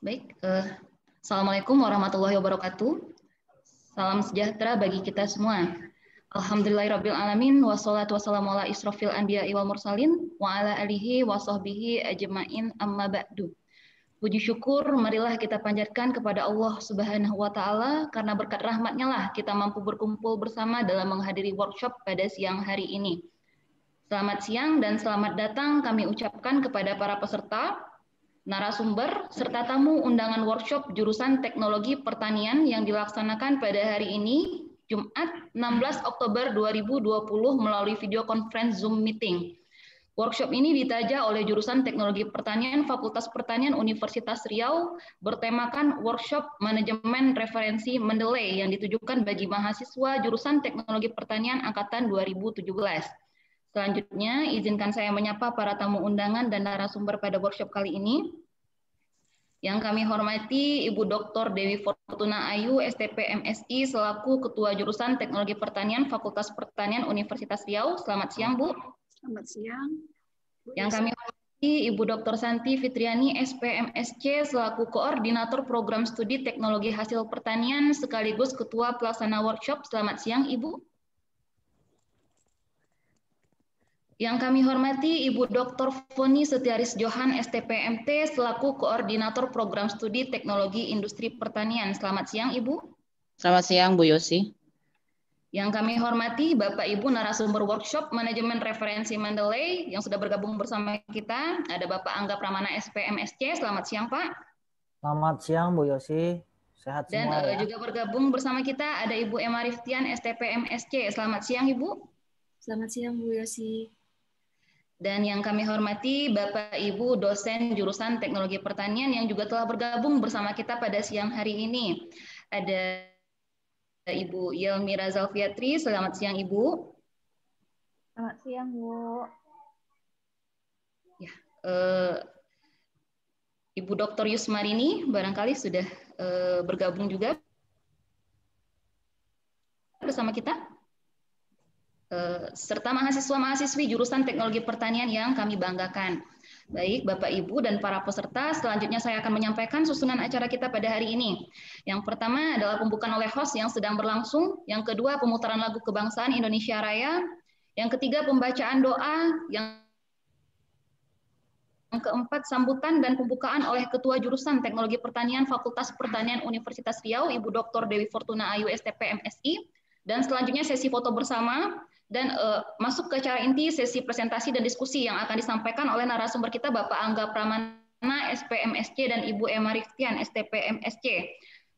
Baik, Assalamualaikum warahmatullahi wabarakatuh. Salam sejahtera bagi kita semua. Alhamdulillahirrabbilalamin, wassalatu wassalamu ala israfil anbiya'i wal mursalin, wa ala alihi wa sahbihi ajma'in amma ba'du. Puji syukur marilah kita panjatkan kepada Allah Subhanahu wa Ta'ala, karena berkat rahmatnya lah kita mampu berkumpul bersama dalam menghadiri workshop pada siang hari ini. Selamat siang dan selamat datang kami ucapkan kepada para peserta, narasumber, serta tamu undangan workshop jurusan Teknologi Pertanian yang dilaksanakan pada hari ini, Jumat 16 Oktober 2020 melalui video conference Zoom meeting. Workshop ini ditaja oleh jurusan Teknologi Pertanian Fakultas Pertanian Universitas Riau bertemakan workshop manajemen referensi Mendeley yang ditujukan bagi mahasiswa jurusan Teknologi Pertanian angkatan 2017. Selanjutnya, izinkan saya menyapa para tamu undangan dan narasumber pada workshop kali ini. Yang kami hormati Ibu Dr. Dewi Fortuna Ayu, STP MSI, selaku Ketua Jurusan Teknologi Pertanian Fakultas Pertanian Universitas Riau. Selamat siang, Bu. Selamat siang. Yang kami hormati Ibu Dr. Santi Fitriani, SPMSC, selaku Koordinator Program Studi Teknologi Hasil Pertanian, sekaligus Ketua Pelaksana Workshop. Selamat siang, Ibu. Yang kami hormati Ibu Dr. Foni Setiaris Johan, STPMT, selaku Koordinator Program Studi Teknologi Industri Pertanian. Selamat siang, Ibu. Selamat siang, Bu Yosi. Yang kami hormati Bapak Ibu narasumber workshop Manajemen Referensi Mendeley yang sudah bergabung bersama kita. Ada Bapak Angga Pramana, SPMSC. Selamat siang, Pak. Selamat siang, Bu Yosi. Sehat semua ya. Dan juga bergabung bersama kita ada Ibu Emma Riftian, STPMSC. Selamat siang, Ibu. Selamat siang, Bu Yosi. Dan yang kami hormati Bapak Ibu dosen jurusan Teknologi Pertanian yang juga telah bergabung bersama kita pada siang hari ini. Ada Ibu Yelmira Zalfiatri. Selamat siang, Ibu. Selamat siang, Bu. Ya, Ibu Dr. Yusmarini barangkali sudah bergabung juga bersama kita. Serta mahasiswa-mahasiswi jurusan Teknologi Pertanian yang kami banggakan. Baik, Bapak, Ibu, dan para peserta, selanjutnya saya akan menyampaikan susunan acara kita pada hari ini. Yang pertama adalah pembukaan oleh host yang sedang berlangsung, yang kedua pemutaran lagu kebangsaan Indonesia Raya, yang ketiga pembacaan doa, yang keempat sambutan dan pembukaan oleh Ketua Jurusan Teknologi Pertanian Fakultas Pertanian Universitas Riau, Ibu Dr. Dewi Fortuna Ayu, STP MSI, dan selanjutnya sesi foto bersama, dan masuk ke acara inti sesi presentasi dan diskusi yang akan disampaikan oleh narasumber kita Bapak Angga Pramana, SPMSC, dan Ibu Emma Riftian, STPMSC.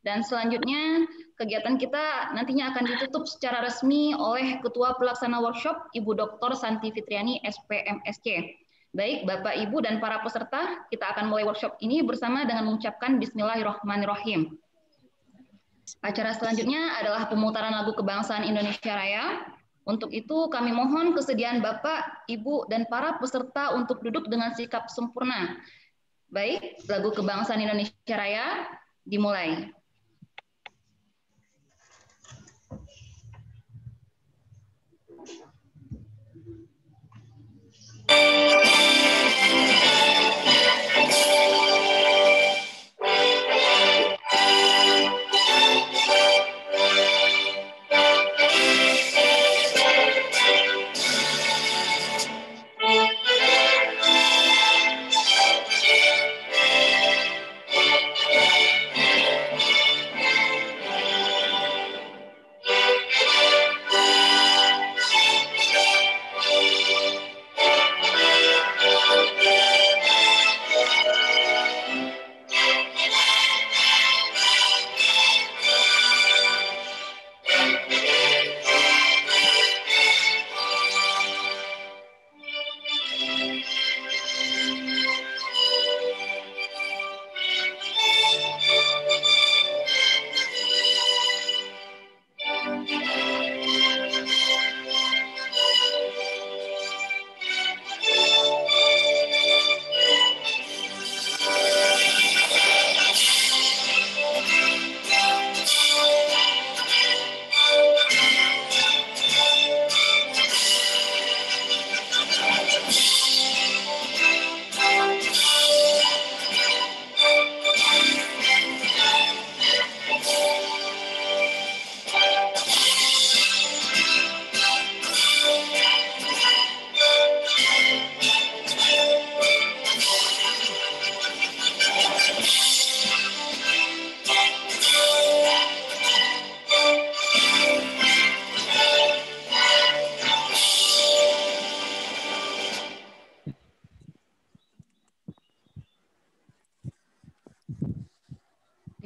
Dan selanjutnya kegiatan kita nantinya akan ditutup secara resmi oleh Ketua Pelaksana Workshop Ibu Dr. Santi Fitriani, SPMSC. Baik, Bapak, Ibu, dan para peserta, kita akan mulai workshop ini bersama dengan mengucapkan Bismillahirrahmanirrahim. Acara selanjutnya adalah pemutaran lagu kebangsaan Indonesia Raya. Untuk itu kami mohon kesediaan Bapak, Ibu, dan para peserta untuk duduk dengan sikap sempurna. Baik, lagu kebangsaan Indonesia Raya dimulai.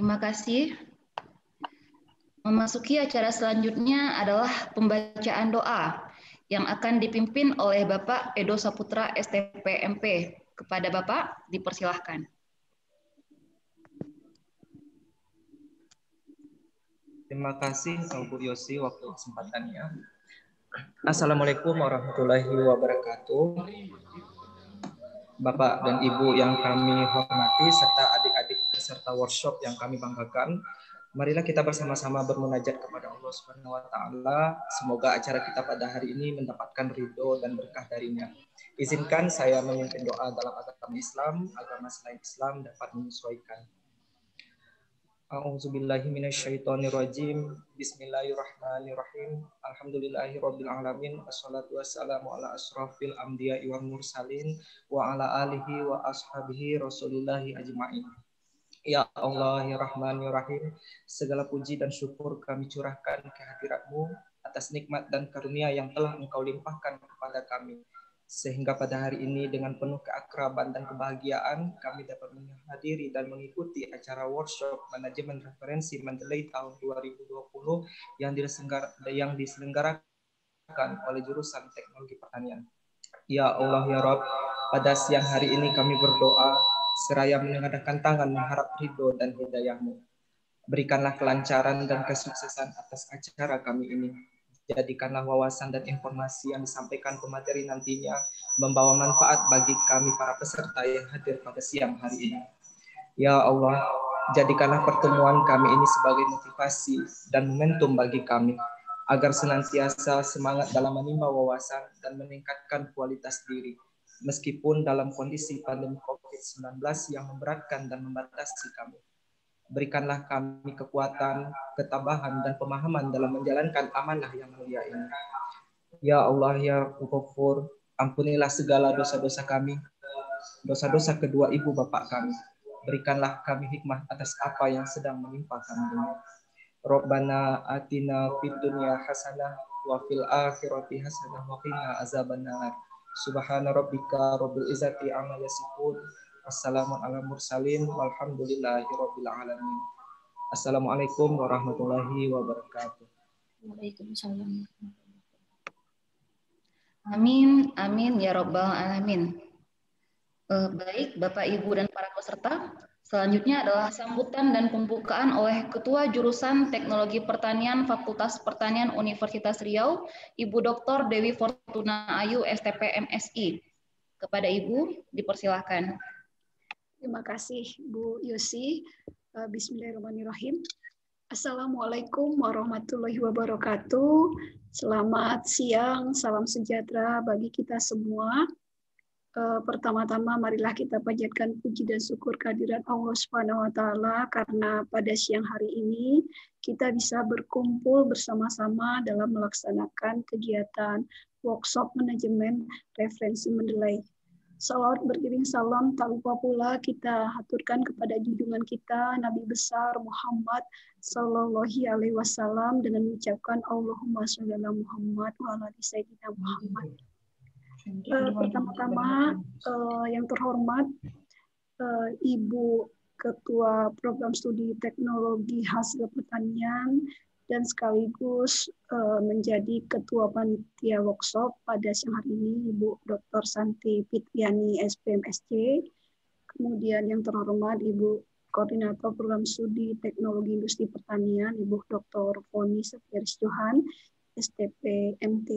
Terima kasih. Memasuki acara selanjutnya adalah pembacaan doa yang akan dipimpin oleh Bapak Edo Saputra STP MP. Kepada Bapak, dipersilahkan. Terima kasih Bu Yosi waktu kesempatannya. Assalamualaikum warahmatullahi wabarakatuh. Bapak dan Ibu yang kami hormati serta adik-adik peserta workshop yang kami banggakan, marilah kita bersama-sama bermunajat kepada Allah Subhanahu wa taala. Semoga acara kita pada hari ini mendapatkan ridho dan berkah darinya. Izinkan saya memimpin doa dalam agama Islam, agama selain Islam dapat menyesuaikan. A'udzubillahi minasyaitonirrajim. Bismillahirrahmanirrahim. Alhamdulillahirabbil alamin. Wassalatu wassalamu ala asrofil anbiya'i wal mursalin wa ala alihi wa ashabihi rasulillahi ajmain. Ya Allah, ya Rahman, ya Rahim, segala puji dan syukur kami curahkan ke hadirat-Mu atas nikmat dan karunia yang telah Engkau limpahkan kepada kami. Sehingga pada hari ini dengan penuh keakraban dan kebahagiaan kami dapat menghadiri dan mengikuti acara workshop manajemen referensi Mendeley tahun 2020 yang diselenggarakan oleh jurusan Teknologi Pertanian. Ya Allah, ya Rabb, pada siang hari ini kami berdoa seraya menengadahkan tangan mengharap ridho dan hidayah-Mu. Berikanlah kelancaran dan kesuksesan atas acara kami ini. Jadikanlah wawasan dan informasi yang disampaikan pemateri nantinya membawa manfaat bagi kami para peserta yang hadir pada siang hari ini. Ya Allah, jadikanlah pertemuan kami ini sebagai motivasi dan momentum bagi kami, agar senantiasa semangat dalam menimba wawasan dan meningkatkan kualitas diri, meskipun dalam kondisi pandemi COVID-19 yang memberatkan dan membatasi kami. Berikanlah kami kekuatan, ketabahan, dan pemahaman dalam menjalankan amanah yang mulia ini. Ya Allah, ya Ghafur, ampunilah segala dosa-dosa kami, dosa-dosa kedua ibu bapak kami. Berikanlah kami hikmah atas apa yang sedang menimpa kami ini. Rabbana atina fid dunya hasanah wa fil akhirati hasanah wa qina azabannar. Subhana rabbika rabbil izzati amma yasifun. Assalamualaikum ala mursalin walhamdulillahi alamin. Assalamualaikum warahmatullahi wabarakatuh. Waalaikumsalam. Amin, amin ya Rabbal alamin. Baik, Bapak, Ibu, dan para peserta. Selanjutnya adalah sambutan dan pembukaan oleh Ketua Jurusan Teknologi Pertanian Fakultas Pertanian Universitas Riau, Ibu Dr. Dewi Fortuna Ayu, STP MSI. Kepada Ibu, dipersilahkan. Terima kasih Bu Yosi. Bismillahirrahmanirrahim. Assalamualaikum warahmatullahi wabarakatuh. Selamat siang, salam sejahtera bagi kita semua. Pertama-tama marilah kita panjatkan puji dan syukur kehadirat Allah Subhanahu wa taala karena pada siang hari ini kita bisa berkumpul bersama-sama dalam melaksanakan kegiatan workshop manajemen referensi Mendeley. Salawat beriring salam tak lupa pula kita haturkan kepada junjungan kita Nabi besar Muhammad sallallahu alaihi wasallam dengan mengucapkan Allahumma sholli ala Muhammad wa ala ali sayyidina Muhammad. Pertama-tama yang terhormat Ibu Ketua Program Studi Teknologi Hasil Pertanian dan sekaligus menjadi Ketua Panitia Workshop pada siang hari ini, Ibu Dr. Santi Fitriani, SPMSC. Kemudian yang terhormat Ibu Koordinator Program Studi Teknologi Industri Pertanian, Ibu Dr. Foni Setiaris Johan, STP MT.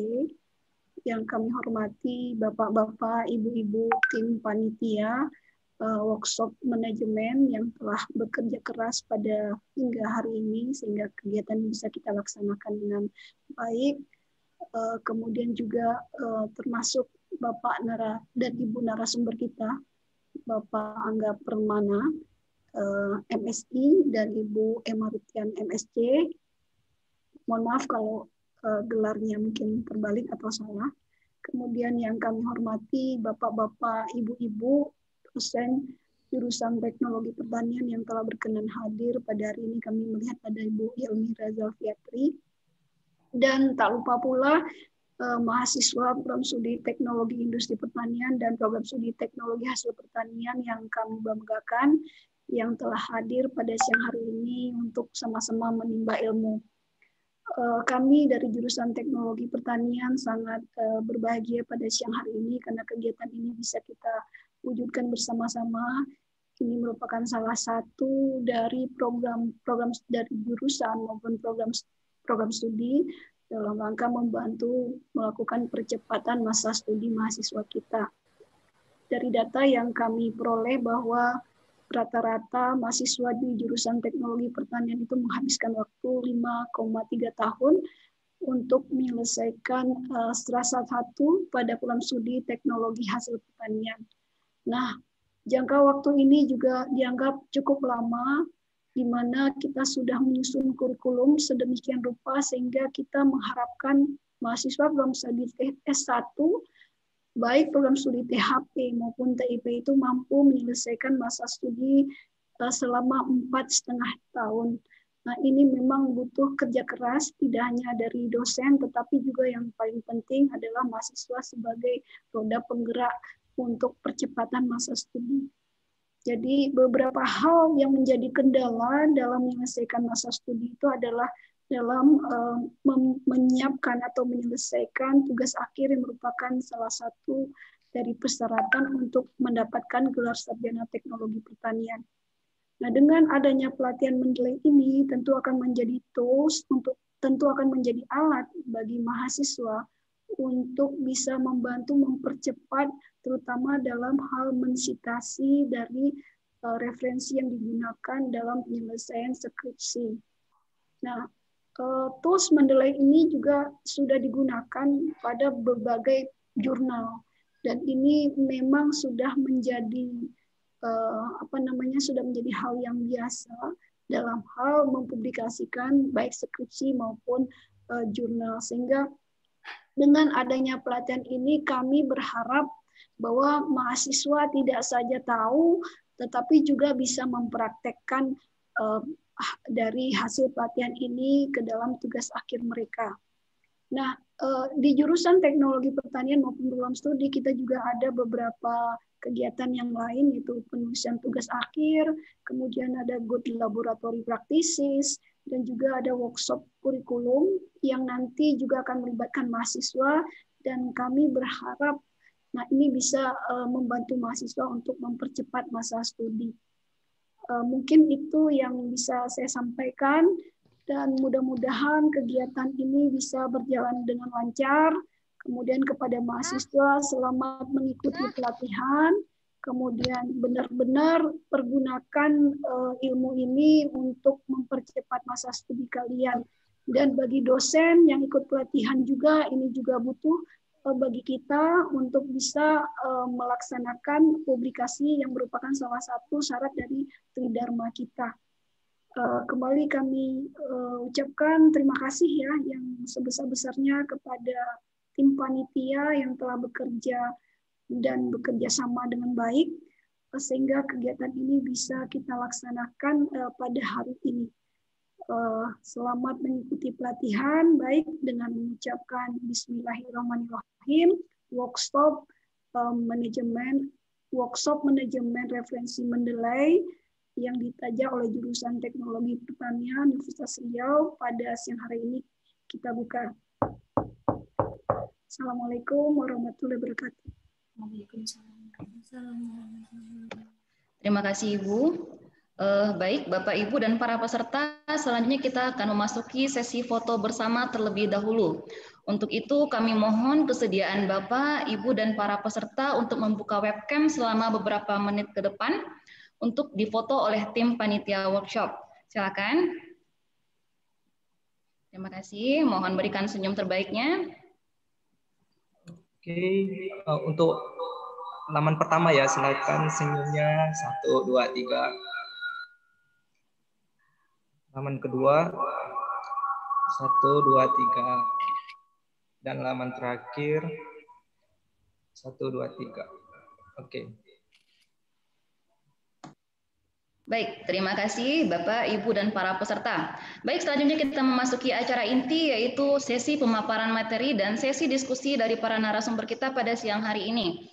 Yang kami hormati Bapak-Bapak, Ibu-Ibu, tim panitia, workshop manajemen yang telah bekerja keras pada hingga hari ini sehingga kegiatan bisa kita laksanakan dengan baik. Kemudian juga termasuk Bapak dan Ibu narasumber kita, Bapak Angga Permana, MSI, dan Ibu Emma Rutian, MSc. Mohon maaf kalau gelarnya mungkin terbalik atau salah. Kemudian yang kami hormati Bapak-Bapak, Ibu-Ibu, dosen jurusan Teknologi Pertanian yang telah berkenan hadir pada hari ini. Kami melihat ada Ibu Elmira Zalfiatri. Dan tak lupa pula mahasiswa program studi Teknologi Industri Pertanian dan program studi Teknologi Hasil Pertanian yang kami banggakan, yang telah hadir pada siang hari ini untuk sama-sama menimba ilmu. Kami dari jurusan Teknologi Pertanian sangat berbahagia pada siang hari ini karena kegiatan ini bisa kita wujudkan bersama-sama. Ini merupakan salah satu dari program dari jurusan maupun program studi dalam rangka membantu melakukan percepatan masa studi mahasiswa kita. Dari data yang kami peroleh bahwa rata-rata mahasiswa di jurusan Teknologi Pertanian itu menghabiskan waktu 5,3 tahun untuk menyelesaikan strata 1 pada program studi Teknologi Hasil Pertanian. Nah, jangka waktu ini juga dianggap cukup lama, di mana kita sudah menyusun kurikulum sedemikian rupa sehingga kita mengharapkan mahasiswa program studi S1, baik program studi THP maupun TIP itu mampu menyelesaikan masa studi selama 4,5 tahun. Nah, ini memang butuh kerja keras, tidak hanya dari dosen, tetapi juga yang paling penting adalah mahasiswa sebagai roda penggerak untuk percepatan masa studi. Jadi beberapa hal yang menjadi kendala dalam menyelesaikan masa studi itu adalah dalam menyiapkan atau menyelesaikan tugas akhir yang merupakan salah satu dari persyaratan untuk mendapatkan gelar sarjana teknologi pertanian. Nah, dengan adanya pelatihan mendelay ini tentu akan menjadi tools tentu akan menjadi alat bagi mahasiswa untuk bisa membantu mempercepat terutama dalam hal mensitasi dari referensi yang digunakan dalam penyelesaian skripsi. Nah, tools mendelay ini juga sudah digunakan pada berbagai jurnal dan ini memang sudah menjadi sudah menjadi hal yang biasa dalam hal mempublikasikan baik skripsi maupun jurnal, sehingga dengan adanya pelatihan ini kami berharap bahwa mahasiswa tidak saja tahu tetapi juga bisa mempraktekkan dari hasil pelatihan ini ke dalam tugas akhir mereka. Nah, di jurusan Teknologi Pertanian maupun program studi kita juga ada beberapa kegiatan yang lain, yaitu penulisan tugas akhir, kemudian ada good laboratory practices, dan juga ada workshop kurikulum yang nanti juga akan melibatkan mahasiswa, dan kami berharap ini bisa membantu mahasiswa untuk mempercepat masa studi. Mungkin itu yang bisa saya sampaikan, dan mudah-mudahan kegiatan ini bisa berjalan dengan lancar. Kemudian kepada mahasiswa, selamat mengikuti pelatihan, kemudian benar-benar pergunakan ilmu ini untuk mempercepat masa studi kalian. Dan bagi dosen yang ikut pelatihan juga, ini juga butuh bagi kita untuk bisa melaksanakan publikasi yang merupakan salah satu syarat dari Tridharma kita. Kembali kami ucapkan terima kasih ya yang sebesar-besarnya kepada tim panitia yang telah bekerja dan bekerja sama dengan baik sehingga kegiatan ini bisa kita laksanakan pada hari ini. Selamat mengikuti pelatihan baik dengan mengucapkan Bismillahirrahmanirrahim. Workshop manajemen referensi mendelay yang ditajak oleh jurusan Teknologi Pertanian Universitas Riau pada siang hari ini kita buka. Assalamualaikum warahmatullahi wabarakatuh. Terima kasih Ibu. Baik Bapak Ibu dan para peserta, selanjutnya kita akan memasuki sesi foto bersama terlebih dahulu. Untuk itu kami mohon kesediaan Bapak, Ibu dan para peserta untuk membuka webcam selama beberapa menit ke depan untuk difoto oleh tim panitia workshop. Silakan. Terima kasih. Mohon berikan senyum terbaiknya. Oke, untuk halaman pertama ya, silakan senyumnya 1, 2, 3. Halaman kedua 1, 2, 3. Dan halaman terakhir 1, 2, 3. Oke. Baik, terima kasih Bapak, Ibu, dan para peserta. Baik, selanjutnya kita memasuki acara inti, yaitu sesi pemaparan materi dan sesi diskusi dari para narasumber kita pada siang hari ini.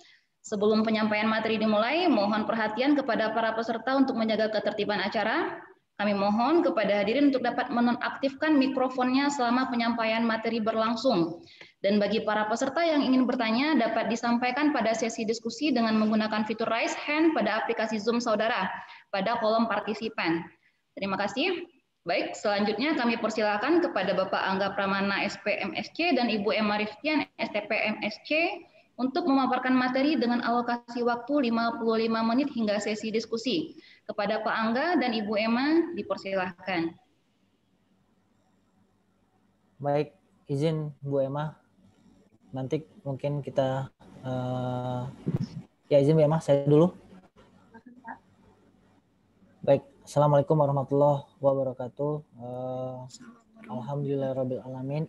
Sebelum penyampaian materi dimulai, mohon perhatian kepada para peserta untuk menjaga ketertiban acara. Kami mohon kepada hadirin untuk dapat menonaktifkan mikrofonnya selama penyampaian materi berlangsung. Dan bagi para peserta yang ingin bertanya, dapat disampaikan pada sesi diskusi dengan menggunakan fitur raise hand pada aplikasi Zoom saudara pada kolom partisipan. Terima kasih. Baik, selanjutnya kami persilakan kepada Bapak Angga Pramana SPMSC dan Ibu Emma Riftian STPMSC untuk memaparkan materi dengan alokasi waktu 55 menit hingga sesi diskusi. Kepada Pak Angga dan Ibu Emma, dipersilahkan. Baik, izin Bu Emma. Nanti mungkin kita, ya izin Bu Emma, saya dulu. Baik, Assalamualaikum warahmatullahi wabarakatuh. Alhamdulillahirrabbilalamin.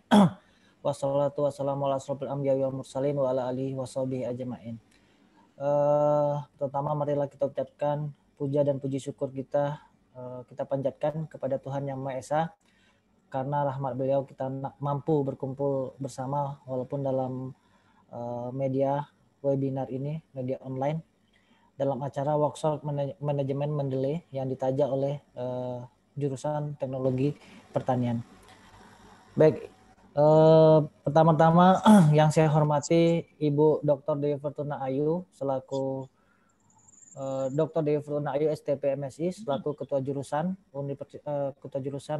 Wassalatu wassalamu ala asrofil anbiya wal mursalin wa ala alihi washabihi ajma'in. Pertama marilah kita ucapkan puja dan puji syukur kita panjatkan kepada Tuhan Yang Maha Esa, karena rahmat beliau kita mampu berkumpul bersama walaupun dalam media webinar ini, media online, dalam acara workshop manajemen Mendeley yang ditaja oleh jurusan teknologi pertanian. Baik, pertama-tama yang saya hormati Ibu Dr. Dewi Fortuna Ayu selaku Dr. Dewi Fortuna Ayu STPMSI selaku Ketua Jurusan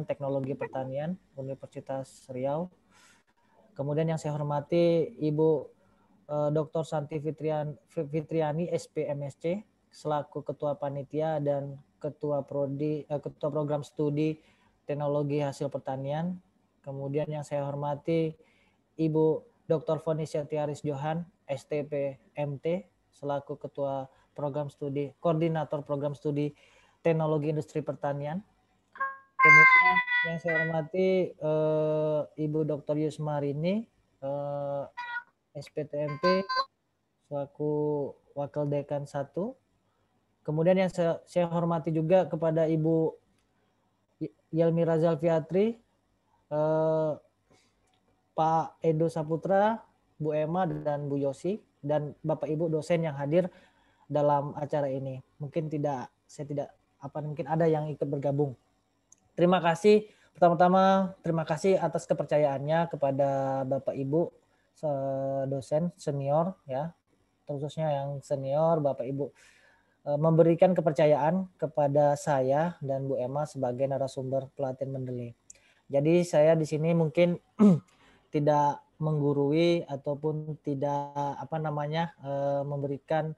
Teknologi Pertanian Universitas Riau. Kemudian yang saya hormati Ibu Dr. Santi Fitriani SPMSC selaku Ketua Panitia dan Ketua Program Studi Teknologi Hasil Pertanian. Kemudian yang saya hormati Ibu Dr. Fonisya Tiaris Johan STP MT selaku Ketua Koordinator Program Studi Teknologi Industri Pertanian. Kemudian yang saya hormati Ibu Dr. Yusmarini SPTMP selaku Wakil Dekan 1. Kemudian yang saya hormati juga kepada Ibu Yelmira Zalfiatri, Pak Edo Saputra, Bu Emma dan Bu Yosi, dan Bapak Ibu dosen yang hadir dalam acara ini. Mungkin mungkin ada yang ikut bergabung. Terima kasih. Pertama-tama terima kasih atas kepercayaannya kepada Bapak Ibu dosen senior ya, khususnya yang senior, Bapak Ibu memberikan kepercayaan kepada saya dan Bu Emma sebagai narasumber pelatihan Mendeley. Jadi saya di sini mungkin tidak menggurui ataupun tidak memberikan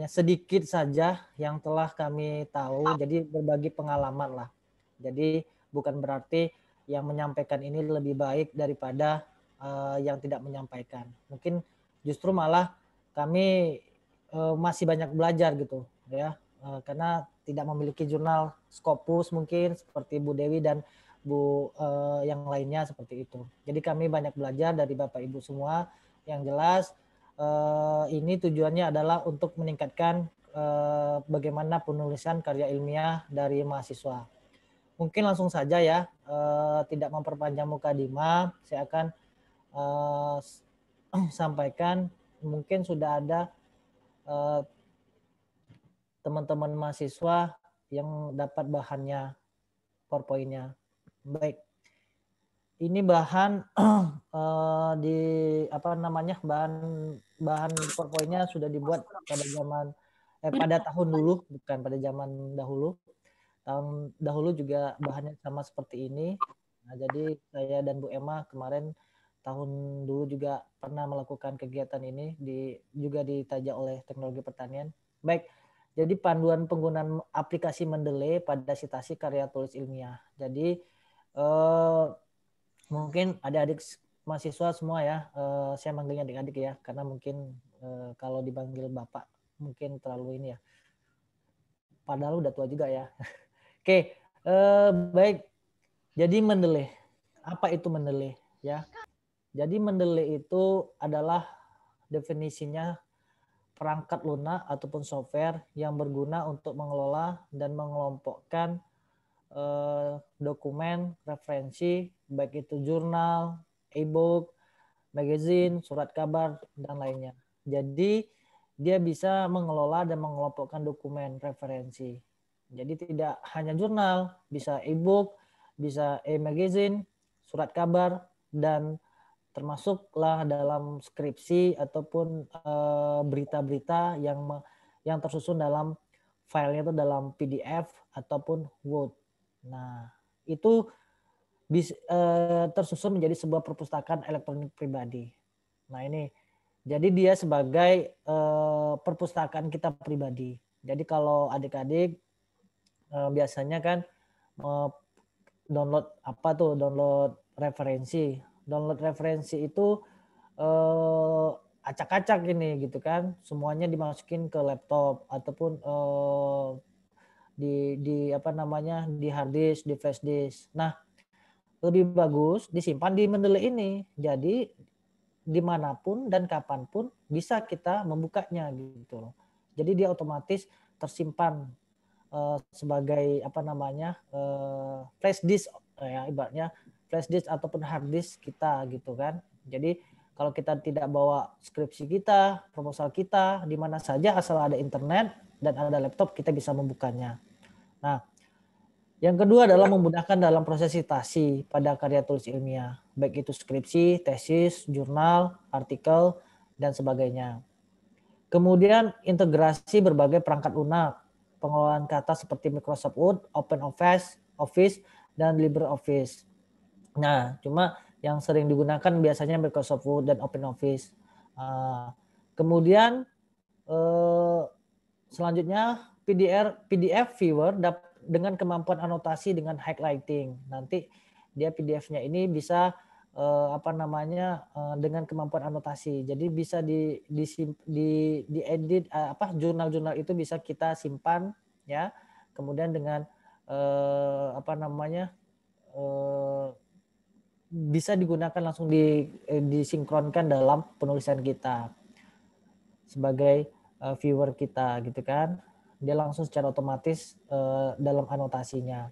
sedikit saja yang telah kami tahu. Jadi berbagi pengalaman lah. Jadi bukan berarti yang menyampaikan ini lebih baik daripada yang tidak menyampaikan. Mungkin justru malah kami masih banyak belajar gitu ya, karena tidak memiliki jurnal Scopus mungkin seperti Bu Dewi dan Bu yang lainnya seperti itu. Jadi kami banyak belajar dari Bapak Ibu semua. Yang jelas ini tujuannya adalah untuk meningkatkan bagaimana penulisan karya ilmiah dari mahasiswa. Mungkin langsung saja ya, tidak memperpanjang mukadimah, saya akan sampaikan. Mungkin sudah ada teman-teman mahasiswa yang dapat bahannya, PowerPoint-nya. Baik, ini bahan bahan PowerPoint-nya sudah dibuat pada tahun dulu, bukan pada zaman dahulu. Tahun dahulu juga bahannya sama seperti ini. Nah, jadi saya dan Bu Emma kemarin tahun dulu juga pernah melakukan kegiatan ini, juga ditaja oleh Teknologi Pertanian. Baik, jadi panduan penggunaan aplikasi Mendeley pada citasi karya tulis ilmiah. Jadi mungkin adik-adik mahasiswa semua ya, saya manggilnya adik-adik ya, karena mungkin kalau dipanggil Bapak mungkin terlalu ini ya. Padahal udah tua juga ya. Oke, baik. Jadi Mendeley, apa itu Mendeley ya? Jadi Mendeley itu adalah definisinya perangkat lunak ataupun software yang berguna untuk mengelola dan mengelompokkan dokumen, referensi, baik itu jurnal, e-book, magazine, surat kabar, dan lainnya. Jadi dia bisa mengelola dan mengelompokkan dokumen referensi. Jadi tidak hanya jurnal, bisa e-book, bisa e-magazine, surat kabar, dan termasuklah dalam skripsi ataupun berita-berita yang tersusun dalam filenya itu dalam PDF ataupun Word. Nah, itu tersusun menjadi sebuah perpustakaan elektronik pribadi. Nah, ini jadi dia sebagai perpustakaan kita pribadi. Jadi kalau adik-adik biasanya kan download apa tuh? Download referensi. Download referensi itu acak-acak ini gitu kan. Semuanya dimasukin ke laptop ataupun di apa namanya? Di hard disk, di flash disk. Nah, lebih bagus disimpan di Mendeley ini. Jadi dimanapun dan kapanpun bisa kita membukanya gitu. Jadi dia otomatis tersimpan sebagai apa namanya flash disk ya, ibaratnya flash disk ataupun hard disk kita gitu kan. Jadi kalau kita tidak bawa skripsi kita, proposal kita di mana saja asal ada internet dan ada laptop kita bisa membukanya. Nah, yang kedua adalah memudahkan dalam proses citasi pada karya tulis ilmiah, baik itu skripsi, tesis, jurnal, artikel, dan sebagainya. Kemudian integrasi berbagai perangkat lunak, pengelolaan kata seperti Microsoft Word, OpenOffice, dan LibreOffice. Nah, cuma yang sering digunakan biasanya Microsoft Word dan OpenOffice. Kemudian selanjutnya PDF viewer dengan kemampuan anotasi dengan highlighting. Nanti dia PDF-nya ini bisa dengan kemampuan anotasi. Jadi bisa diedit jurnal-jurnal itu bisa kita simpan ya. Kemudian dengan bisa digunakan langsung disinkronkan dalam penulisan kita sebagai viewer kita gitu kan. Dia langsung secara otomatis dalam anotasinya.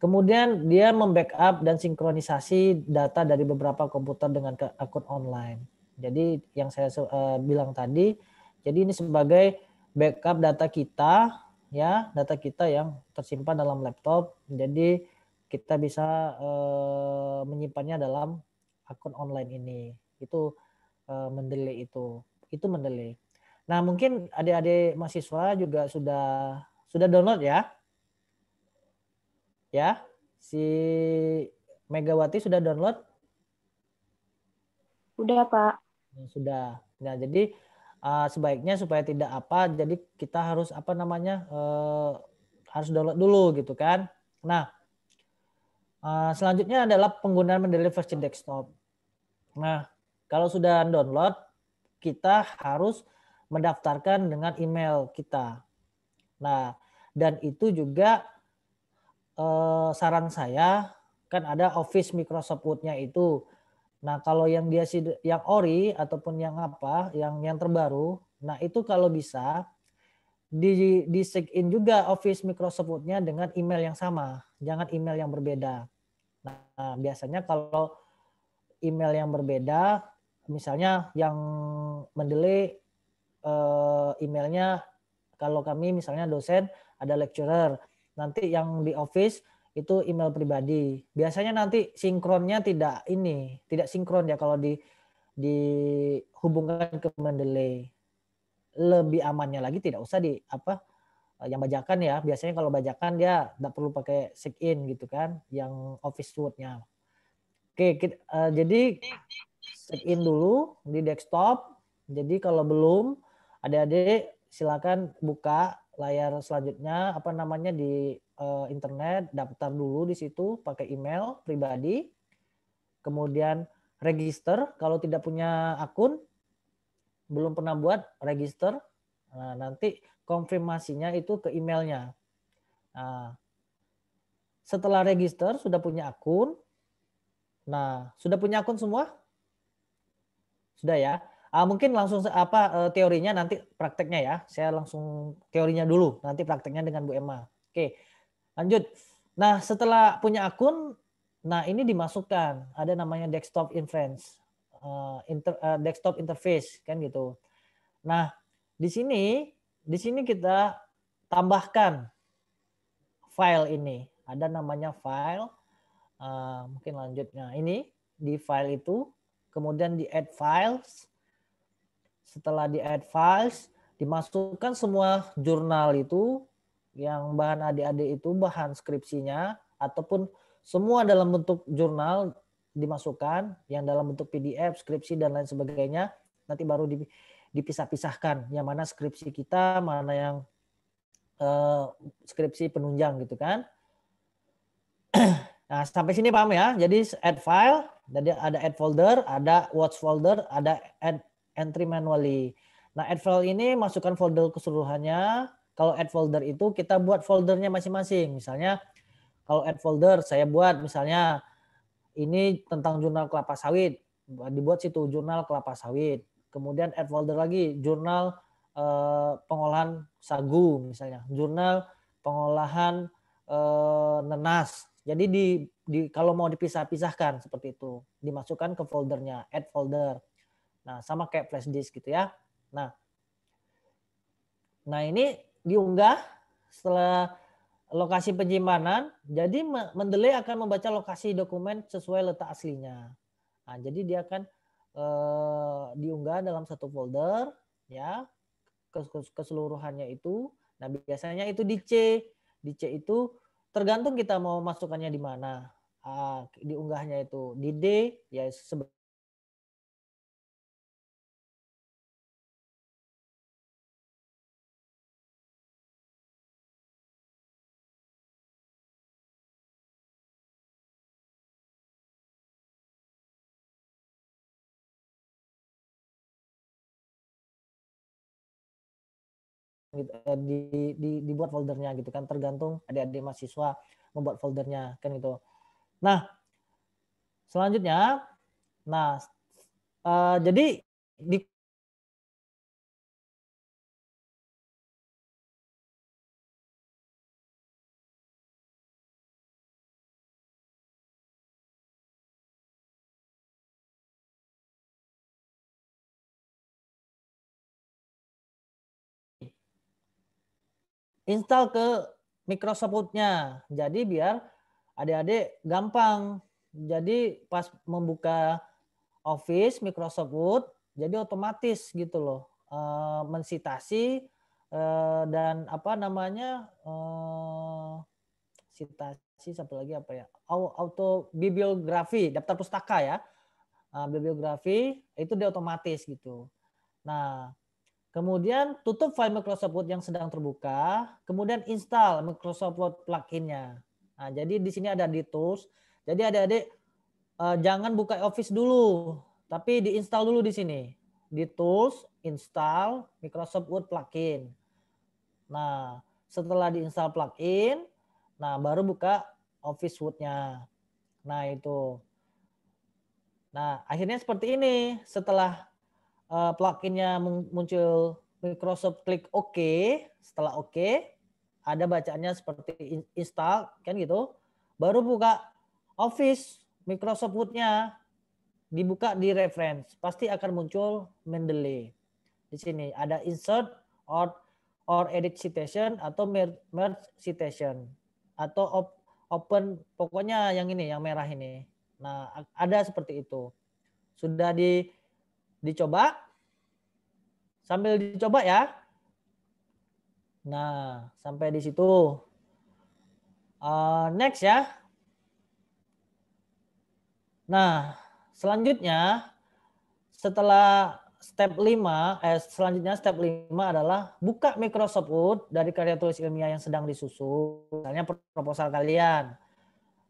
Kemudian dia membackup dan sinkronisasi data dari beberapa komputer dengan akun online. Jadi yang saya bilang tadi, jadi ini sebagai backup data kita ya, data kita yang tersimpan dalam laptop. Jadi kita bisa menyimpannya dalam akun online ini. Itu Mendeley itu Mendeley. Nah, mungkin adik-adik mahasiswa juga sudah download ya? Ya, si Megawati sudah download? Udah, Pak. Sudah. Nah, jadi sebaiknya supaya tidak jadi kita harus harus download dulu gitu kan. Nah, selanjutnya adalah penggunaan Mendeley versi desktop. Nah, kalau sudah download, kita harus mendaftarkan dengan email kita. Nah, dan itu juga saran saya kan ada Office Microsoft Word-nya itu. Nah, kalau yang ori ataupun yang terbaru, nah itu kalau bisa di sign in juga Office Microsoft Word-nya dengan email yang sama, jangan email yang berbeda. Nah, biasanya kalau email yang berbeda, misalnya yang Mendeley emailnya, kalau kami misalnya dosen ada lecturer, nanti yang di Office itu email pribadi. Biasanya nanti sinkronnya tidak sinkron ya kalau dihubungkan ke Mendeley. Lebih amannya lagi tidak usah yang bajakan ya. Biasanya kalau bajakan dia tidak perlu pakai sign in gitu kan, yang Office Word-nya. Oke, jadi sign in dulu di desktop. Jadi kalau belum, adik-adik silakan buka layar selanjutnya di internet, daftar dulu di situ pakai email pribadi. Kemudian register, kalau tidak punya akun, belum pernah buat register, nah, nanti konfirmasinya itu ke emailnya. Nah, setelah register sudah punya akun. Nah, sudah punya akun semua? Sudah ya. Mungkin langsung teorinya nanti prakteknya ya. Saya langsung teorinya dulu, nanti prakteknya dengan Bu Emma. Oke, lanjut. Nah, setelah punya akun, nah ini dimasukkan. Ada namanya desktop interface kan gitu. Nah, di sini kita tambahkan file ini. Ada namanya file. Mungkin lanjutnya ini di file itu, kemudian di add files. Setelah di add files, dimasukkan semua jurnal itu yang bahan adik-adik itu bahan skripsinya ataupun semua dalam bentuk jurnal dimasukkan yang dalam bentuk PDF, skripsi dan lain sebagainya. Nanti baru dipisah-pisahkan yang mana skripsi kita, mana yang skripsi penunjang gitu kan. Nah, sampai sini paham ya? Jadi add file, jadi ada add folder, ada watch folder, ada add entry manually. Nah, add file ini masukkan folder keseluruhannya. Kalau add folder itu kita buat foldernya masing-masing. Misalnya kalau add folder saya buat misalnya ini tentang jurnal kelapa sawit, dibuat situ jurnal kelapa sawit. Kemudian add folder lagi jurnal pengolahan sagu misalnya, jurnal pengolahan nenas. Jadi kalau mau dipisah-pisahkan seperti itu, dimasukkan ke foldernya, add folder. Nah, sama kayak flash disk gitu ya. Nah ini diunggah setelah lokasi penyimpanan. Jadi Mendeley akan membaca lokasi dokumen sesuai letak aslinya. Nah, jadi dia akan diunggah dalam satu folder ya keseluruhannya itu. Nah, biasanya itu di C itu tergantung kita mau masukkannya di mana. Diunggahnya itu di D ya dibuat foldernya gitu kan, tergantung adik-adik mahasiswa membuat foldernya kan gitu. Nah, selanjutnya, jadi di install ke Microsoft Word-nya. Jadi biar adik-adik gampang. Jadi pas membuka Office Microsoft Word, jadi otomatis gitu loh mensitasi dan apa namanya citasi satu lagi apa ya auto bibliografi daftar pustaka ya bibliografi itu dia otomatis gitu. Nah kemudian tutup file Microsoft Word yang sedang terbuka, kemudian install Microsoft Word plugin-nya. Nah, jadi di sini ada di tools. Jadi adik-adik jangan buka Office dulu, tapi diinstal dulu di sini. Di tools, install Microsoft Word plugin. Nah, setelah diinstal plugin, nah baru buka Office Word-nya. Nah, itu. Nah, akhirnya seperti ini. Setelah pluginnya muncul Microsoft klik OK, setelah OK ada bacaannya seperti install kan gitu, baru buka Office Microsoft Word-nya, dibuka di reference, pasti akan muncul Mendeley. Di sini ada insert or edit citation atau merge citation atau open, pokoknya yang ini yang merah ini. Nah, ada seperti itu. Sudah dicoba, sambil dicoba ya. Nah, sampai di situ. Next ya. Nah, selanjutnya setelah step 5, selanjutnya step 5 adalah buka Microsoft Word dari karya tulis ilmiah yang sedang disusun. Misalnya proposal kalian.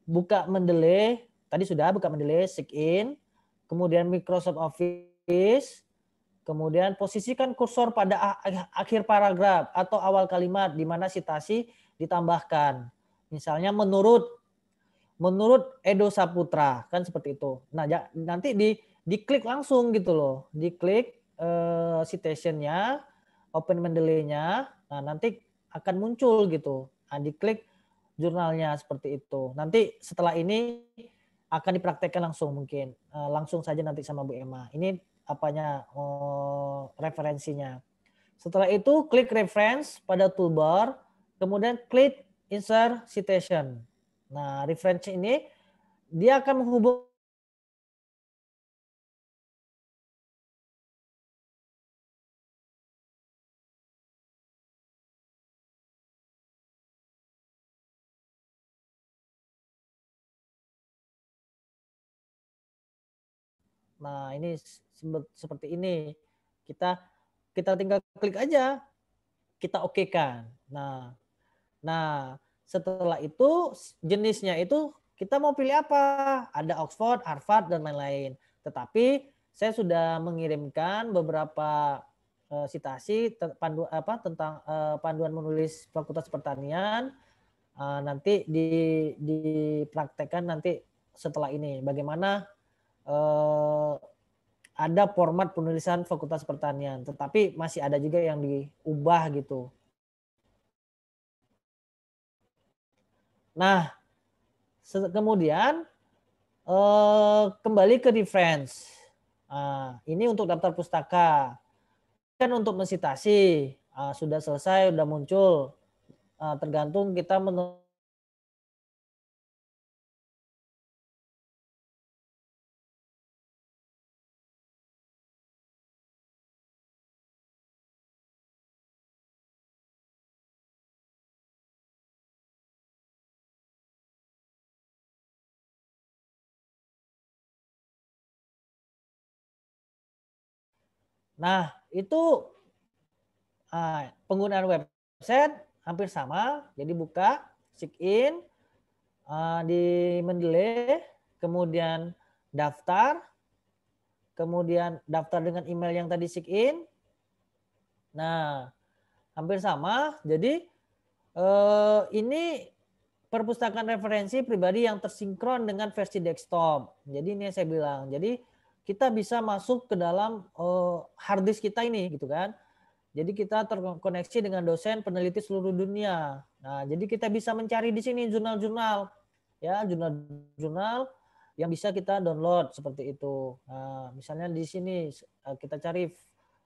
Buka Mendeley, tadi sudah buka Mendeley, sign in, kemudian Microsoft Office, kemudian posisikan kursor pada akhir paragraf atau awal kalimat di mana citasi ditambahkan. Misalnya menurut Edo Saputra, kan seperti itu. Nah, nanti diklik langsung gitu loh. Diklik citation-nya, open Mendeley-nya. Nah, nanti akan muncul gitu. Nah, diklik jurnalnya seperti itu. Nanti setelah ini akan dipraktekkan langsung mungkin. Langsung saja nanti sama Bu Emma. Ini referensinya. Setelah itu klik reference pada toolbar, kemudian klik insert citation. Nah, reference ini dia akan menghubung Nah, ini seperti ini. Kita tinggal klik aja, kita okekan. Nah, setelah itu jenisnya itu kita mau pilih apa? Ada Oxford, Harvard dan lain-lain. Tetapi saya sudah mengirimkan beberapa citasi tentang panduan menulis Fakultas Pertanian. Nanti dipraktekkan nanti setelah ini bagaimana ada format penulisan Fakultas Pertanian, tetapi masih ada juga yang diubah gitu. Nah, kemudian kembali ke reference. Ini untuk daftar pustaka. Dan untuk mensitasi sudah selesai, sudah muncul. Tergantung kita Nah, itu penggunaan website hampir sama. Jadi buka, check in, di Mendeley, kemudian daftar, kemudian daftar dengan email yang tadi check in. Nah, hampir sama. Jadi ini perpustakaan referensi pribadi yang tersinkron dengan versi desktop. Jadi ini yang saya bilang. Jadi kita bisa masuk ke dalam hard disk kita ini gitu kan. Jadi kita terkoneksi dengan dosen peneliti seluruh dunia. Nah, jadi kita bisa mencari di sini jurnal-jurnal, ya jurnal-jurnal yang bisa kita download seperti itu. Nah, misalnya di sini kita cari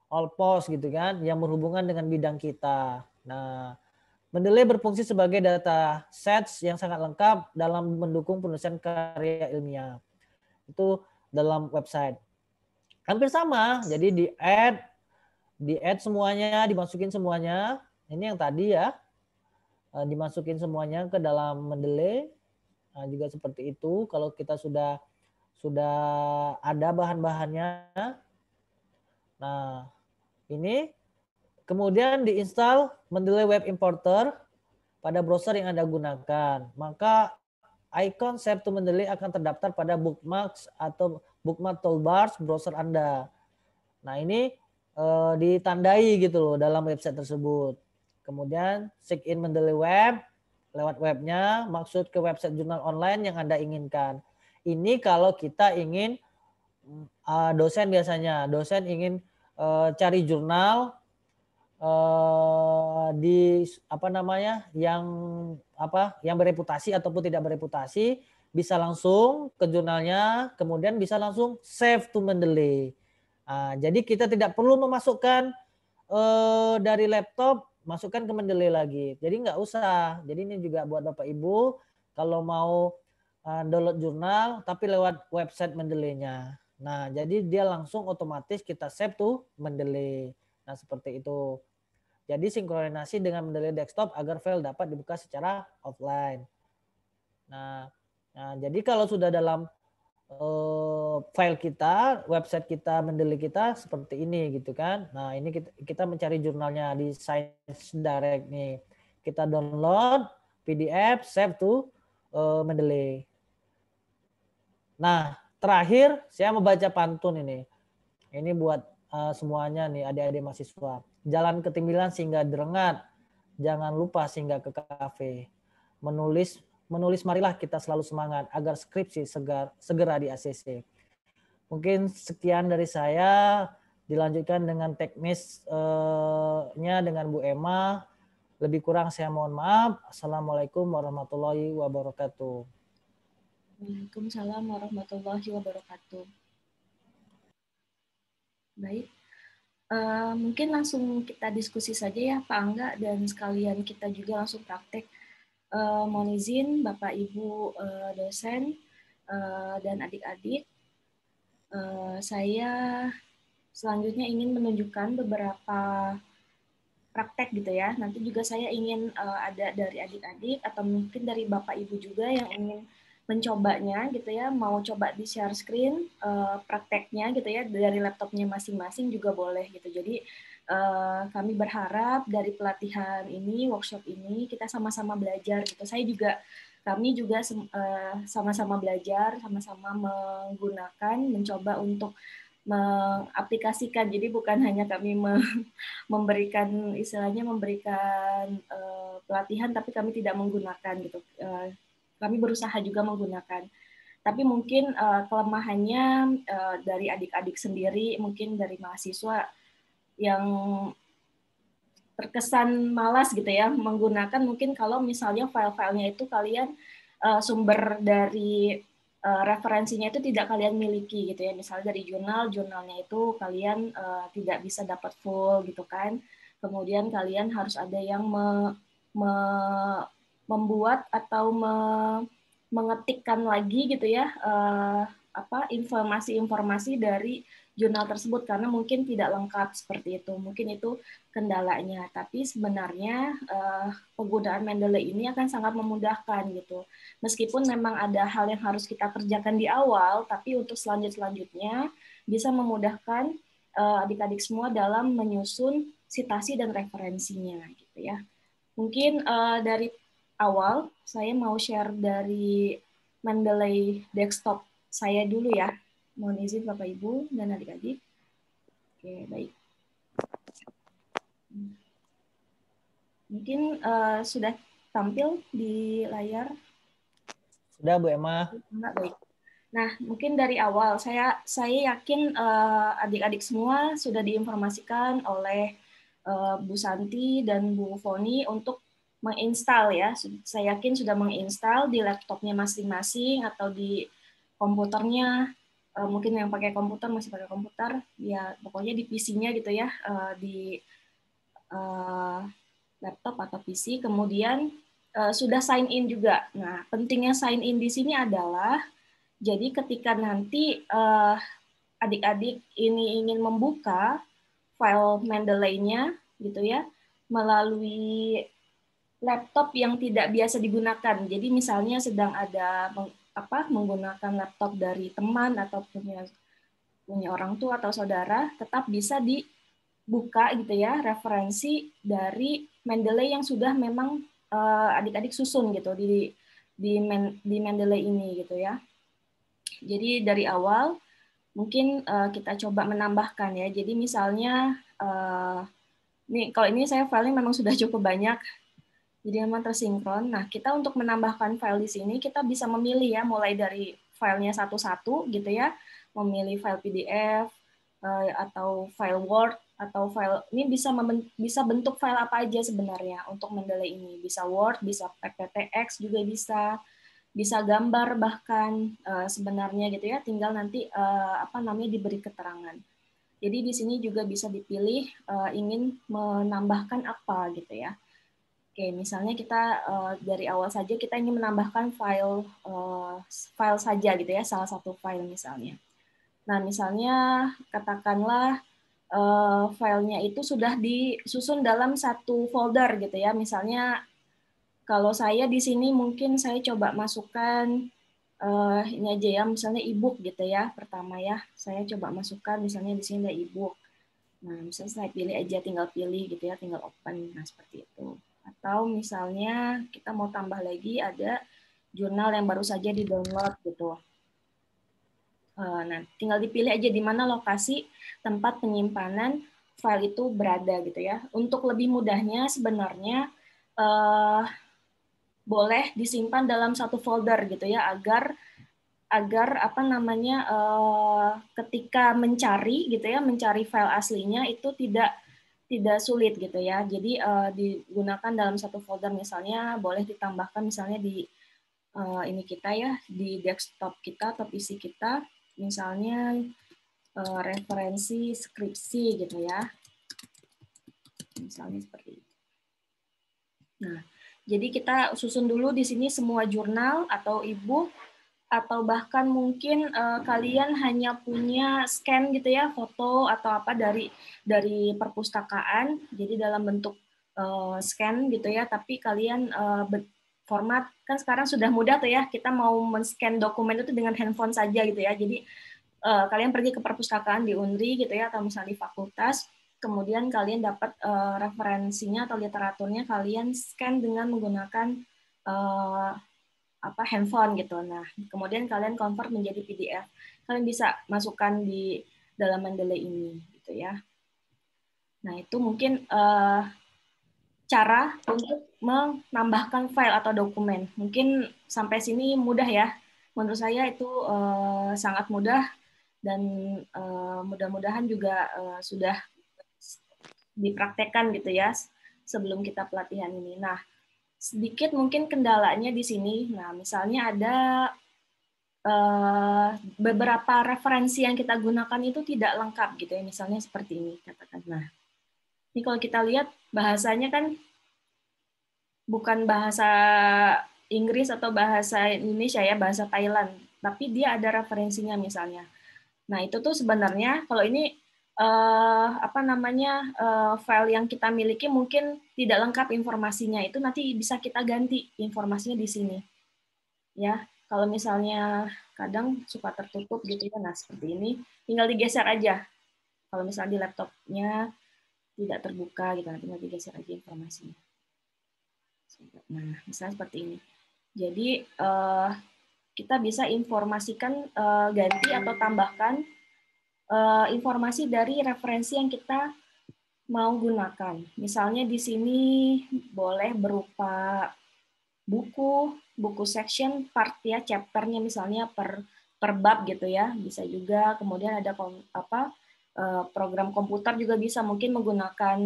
all post gitu kan, yang berhubungan dengan bidang kita. Nah, Mendeley berfungsi sebagai data sets yang sangat lengkap dalam mendukung penulisan karya ilmiah. Itu dalam website. Hampir sama, jadi di-add semuanya, dimasukin semuanya. Ini yang tadi ya, dimasukin semuanya ke dalam Mendeley. Nah, juga seperti itu. Kalau kita sudah ada bahan-bahannya. Nah, ini kemudian diinstal Mendeley Web Importer pada browser yang Anda gunakan. Maka icon Save to Mendeley akan terdaftar pada bookmarks atau bookmark toolbars browser Anda. Nah, ini ditandai gitu loh dalam website tersebut. Kemudian check in Mendeley Web, lewat webnya, maksud ke website jurnal online yang Anda inginkan. Ini kalau kita ingin, dosen biasanya, dosen ingin cari jurnal di yang bereputasi ataupun tidak bereputasi, bisa langsung ke jurnalnya, kemudian bisa langsung save to Mendeley. Jadi kita tidak perlu memasukkan dari laptop, masukkan ke Mendeley lagi. Jadi nggak usah. Jadi ini juga buat Bapak Ibu kalau mau download jurnal tapi lewat website Mendeley-nya. Nah, jadi dia langsung otomatis kita save to Mendeley. Nah, seperti itu. Jadi sinkronisasi dengan Mendeley desktop agar file dapat dibuka secara offline. Nah, jadi kalau sudah dalam file kita, website kita, Mendeley kita seperti ini gitu kan. Nah, ini kita mencari jurnalnya di Science Direct nih. Kita download PDF, save to Mendeley. Nah, terakhir saya membaca pantun ini. Ini buat semuanya nih adik-adik mahasiswa. Jalan ketimbilan sehingga direngat, jangan lupa sehingga ke kafe. Menulis marilah kita selalu semangat agar skripsi segera di ACC. Mungkin sekian dari saya, dilanjutkan dengan teknisnya dengan Bu Emma. Lebih kurang saya mohon maaf. Assalamualaikum warahmatullahi wabarakatuh. Waalaikumsalam warahmatullahi wabarakatuh. Baik. Mungkin langsung kita diskusi saja ya Pak Angga, dan sekalian kita juga langsung praktek. Mohon izin Bapak Ibu dosen dan adik-adik, saya selanjutnya ingin menunjukkan beberapa praktek gitu ya. Nanti juga saya ingin ada dari adik-adik atau mungkin dari Bapak Ibu juga yang ingin mencobanya gitu ya, mau coba di share screen prakteknya gitu ya dari laptopnya masing-masing juga boleh gitu. Jadi kami berharap dari pelatihan ini, workshop ini kita sama-sama belajar gitu. Kami juga sama-sama belajar, sama-sama menggunakan, mencoba untuk mengaplikasikan. Jadi bukan hanya kami memberikan pelatihan, tapi kami tidak menggunakan gitu. Kami berusaha juga menggunakan. Tapi mungkin kelemahannya dari adik-adik sendiri, mungkin dari mahasiswa yang terkesan malas gitu ya menggunakan, mungkin kalau misalnya file-filenya itu kalian sumber dari referensinya itu tidak kalian miliki gitu ya, misalnya dari jurnalnya itu kalian tidak bisa dapat full gitu kan, kemudian kalian harus ada yang membuat atau mengetikkan lagi gitu ya informasi-informasi dari jurnal tersebut karena mungkin tidak lengkap seperti itu. Mungkin itu kendalanya. Tapi sebenarnya penggunaan Mendeley ini akan sangat memudahkan gitu. Meskipun memang ada hal yang harus kita kerjakan di awal, tapi untuk selanjutnya bisa memudahkan adik-adik semua dalam menyusun sitasi dan referensinya gitu ya. Mungkin dari awal saya mau share dari Mendeley desktop saya dulu ya. Mohon izin Bapak Ibu dan adik-adik. Oke, baik. Mungkin sudah tampil di layar. Sudah Bu Emma. Enggak, baik. Nah, mungkin dari awal saya yakin adik-adik semua sudah diinformasikan oleh Bu Santi dan Bu Foni untuk menginstal ya. Saya yakin sudah menginstal di laptopnya masing-masing atau di komputernya. Mungkin yang pakai komputer masih pakai komputer, ya pokoknya di PC-nya gitu ya, di laptop atau PC. Kemudian sudah sign in juga. Nah, pentingnya sign in di sini adalah jadi ketika nanti adik-adik ini ingin membuka file Mendeley-nya gitu ya melalui laptop yang tidak biasa digunakan. Jadi misalnya sedang ada menggunakan laptop dari teman atau punya orang tua atau saudara, tetap bisa dibuka gitu ya referensi dari Mendeley yang sudah memang adik-adik susun gitu di Mendeley ini gitu ya. Jadi dari awal mungkin kita coba menambahkan ya. Jadi misalnya nih kalau ini saya filenya memang sudah cukup banyak. Jadi memang tersinkron. Nah, kita untuk menambahkan file di sini, kita bisa memilih ya, mulai dari filenya satu-satu gitu ya, memilih file PDF, atau file Word, atau file, ini bisa bentuk file apa aja sebenarnya untuk Mendeley ini. Bisa Word, bisa PPTX juga bisa gambar bahkan sebenarnya gitu ya, tinggal nanti diberi keterangan. Jadi di sini juga bisa dipilih ingin menambahkan apa gitu ya. Oke, misalnya kita dari awal saja kita ingin menambahkan file saja gitu ya, salah satu file misalnya. Nah, misalnya katakanlah filenya itu sudah disusun dalam satu folder gitu ya. Misalnya kalau saya di sini mungkin saya coba masukkan ini aja ya, misalnya e-book gitu ya. Pertama ya, saya coba masukkan misalnya di sini ada e-book. Nah, misalnya saya pilih aja, tinggal pilih gitu ya, tinggal open. Nah, seperti itu. Atau misalnya kita mau tambah lagi ada jurnal yang baru saja di-download gitu. Nah, tinggal dipilih aja di mana lokasi tempat penyimpanan file itu berada gitu ya. Untuk lebih mudahnya sebenarnya boleh disimpan dalam satu folder gitu ya, agar ketika mencari gitu ya, mencari file aslinya itu tidak sulit gitu ya. Jadi digunakan dalam satu folder, misalnya boleh ditambahkan misalnya di ini kita ya, di desktop kita atau PC kita, misalnya referensi skripsi gitu ya. Misalnya seperti itu. Nah, jadi kita susun dulu di sini semua jurnal atau e-book, atau bahkan mungkin kalian hanya punya scan gitu ya, foto atau apa dari perpustakaan, jadi dalam bentuk scan gitu ya, tapi kalian format, kan sekarang sudah mudah tuh ya, kita mau men-scan dokumen itu dengan handphone saja gitu ya, jadi kalian pergi ke perpustakaan di Unri gitu ya, atau misalnya di fakultas, kemudian kalian dapat referensinya atau literaturnya, kalian scan dengan menggunakan handphone gitu. Nah, kemudian kalian convert menjadi PDF. Kalian bisa masukkan di dalam Mendeley ini gitu ya. Nah, itu mungkin cara untuk menambahkan file atau dokumen. Mungkin sampai sini mudah ya. Menurut saya itu sangat mudah, dan mudah-mudahan juga sudah dipraktekkan gitu ya sebelum kita pelatihan ini. Nah, sedikit mungkin kendalanya di sini. Nah, misalnya ada beberapa referensi yang kita gunakan itu tidak lengkap gitu ya. Misalnya seperti ini katakan. Nah, ini kalau kita lihat bahasanya kan bukan bahasa Inggris atau bahasa Indonesia ya, bahasa Thailand, tapi dia ada referensinya misalnya. Nah, itu tuh sebenarnya kalau ini file yang kita miliki mungkin tidak lengkap informasinya, itu nanti bisa kita ganti informasinya di sini. Ya, kalau misalnya kadang suka tertutup gitu ya, nah seperti ini, tinggal digeser aja. Kalau misalnya di laptopnya tidak terbuka gitu, tinggal digeser aja informasinya. Nah, misalnya seperti ini. Jadi kita bisa informasikan, ganti atau tambahkan informasi dari referensi yang kita mau gunakan. Misalnya di sini boleh berupa buku section, part ya, chapternya misalnya per bab gitu ya, bisa juga. Kemudian ada program komputer juga bisa, mungkin menggunakan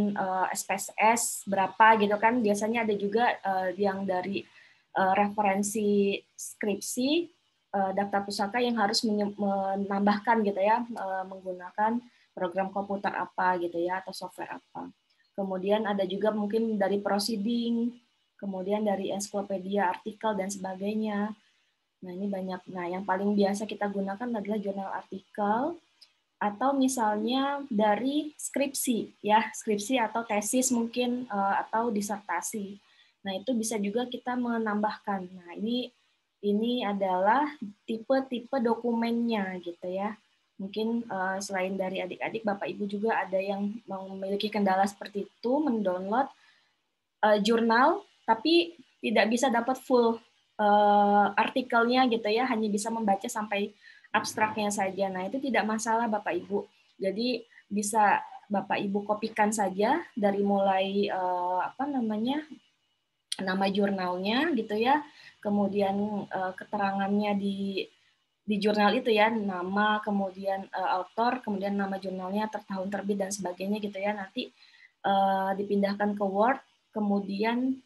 SPSS berapa gitu kan. Biasanya ada juga yang dari referensi skripsi, daftar pusaka yang harus menambahkan gitu ya, menggunakan program komputer apa gitu ya, atau software apa. Kemudian ada juga mungkin dari proceeding, kemudian dari ensiklopedia, artikel, dan sebagainya. Nah, ini banyak. Nah, yang paling biasa kita gunakan adalah jurnal artikel, atau misalnya dari skripsi, ya, skripsi atau tesis mungkin, atau disertasi. Nah, itu bisa juga kita menambahkan. Nah, ini adalah tipe-tipe dokumennya gitu ya. Mungkin selain dari adik-adik, Bapak Ibu juga ada yang memiliki kendala seperti itu, mendownload jurnal, tapi tidak bisa dapat full artikelnya gitu ya, hanya bisa membaca sampai abstraknya saja. Nah, itu tidak masalah Bapak Ibu. Jadi bisa Bapak Ibu kopikan saja dari mulai nama jurnalnya gitu ya, kemudian keterangannya di jurnal itu ya, nama, kemudian author, kemudian nama jurnalnya, tahun terbit, dan sebagainya gitu ya. Nanti dipindahkan ke Word, kemudian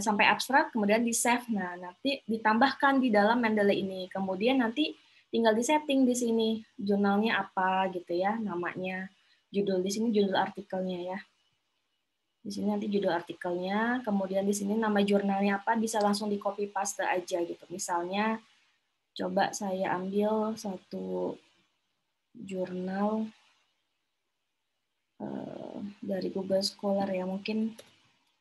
sampai abstrak, kemudian di save. Nah, nanti ditambahkan di dalam Mendeley ini. Kemudian nanti tinggal disetting di sini jurnalnya apa gitu ya, namanya, judul di sini judul artikelnya ya. Di sini nanti judul artikelnya, kemudian di sini nama jurnalnya apa, bisa langsung di copy paste aja gitu. Misalnya coba saya ambil satu jurnal dari Google Scholar ya, mungkin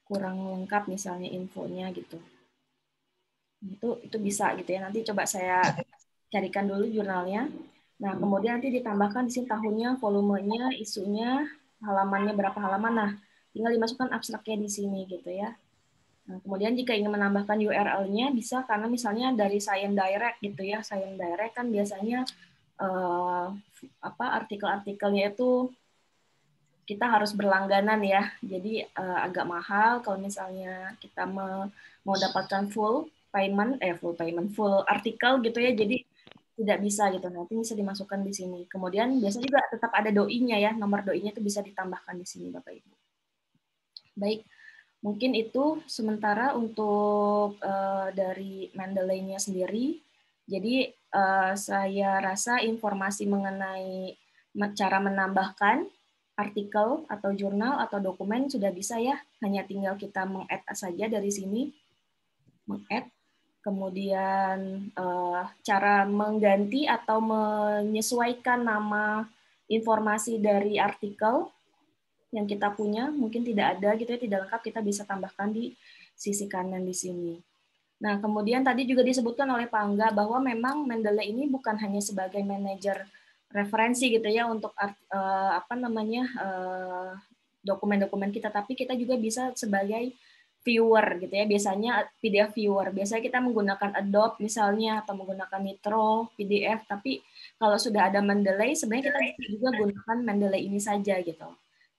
kurang lengkap misalnya infonya gitu. Itu bisa gitu ya. Nanti coba saya carikan dulu jurnalnya. Nah, kemudian nanti ditambahkan di sini tahunnya, volumenya, isunya, halamannya berapa halaman. Nah, tinggal dimasukkan abstraknya di sini gitu ya. Nah, kemudian jika ingin menambahkan URL-nya bisa, karena misalnya dari Science Direct gitu ya. Science Direct kan biasanya artikel-artikelnya itu kita harus berlangganan ya. Jadi agak mahal kalau misalnya kita mau dapatkan full artikel gitu ya. Jadi tidak bisa gitu. Nanti bisa dimasukkan di sini. Kemudian biasanya juga tetap ada doi-nya ya. Nomor doi-nya itu bisa ditambahkan di sini Bapak Ibu. Baik. Mungkin itu sementara untuk dari Mendeley-nya sendiri. Jadi saya rasa informasi mengenai cara menambahkan artikel atau jurnal atau dokumen sudah bisa ya, hanya tinggal kita meng-add saja dari sini, meng-add. Kemudian cara mengganti atau menyesuaikan nama informasi dari artikel yang kita punya, mungkin tidak ada gitu ya, tidak lengkap, kita bisa tambahkan di sisi kanan di sini. Nah, kemudian tadi juga disebutkan oleh Pak Angga bahwa memang Mendeley ini bukan hanya sebagai manajer referensi gitu ya untuk dokumen-dokumen kita, tapi kita juga bisa sebagai viewer gitu ya, biasanya PDF viewer. Biasanya kita menggunakan Adobe misalnya atau menggunakan Nitro, PDF, tapi kalau sudah ada Mendeley sebenarnya kita bisa juga gunakan Mendeley ini saja gitu.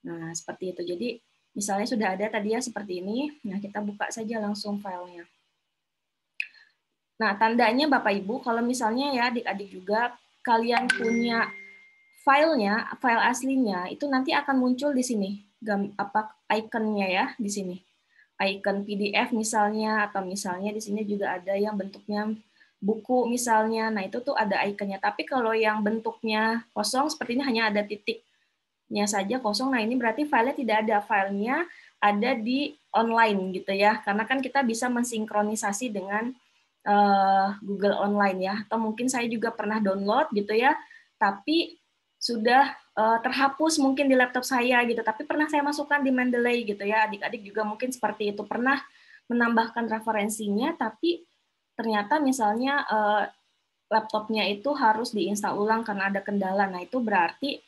Nah, seperti itu. Jadi misalnya sudah ada tadi ya seperti ini, nah kita buka saja langsung filenya. Nah, tandanya Bapak Ibu kalau misalnya ya adik-adik juga kalian punya filenya, file aslinya itu nanti akan muncul di sini, ikonnya ya di sini. Icon PDF misalnya, atau misalnya di sini juga ada yang bentuknya buku misalnya. Nah, itu tuh ada ikonnya. Tapi kalau yang bentuknya kosong seperti ini hanya ada titiknya saja kosong. Nah, ini berarti filenya tidak ada. Filenya ada di online gitu ya. Karena kan kita bisa mensinkronisasi dengan Google Online ya. Atau mungkin saya juga pernah download gitu ya. Tapi sudah terhapus mungkin di laptop saya gitu, tapi pernah saya masukkan di Mendeley gitu ya. Adik-adik juga mungkin seperti itu, pernah menambahkan referensinya, tapi ternyata misalnya laptopnya itu harus diinstal ulang karena ada kendala. Nah, itu berarti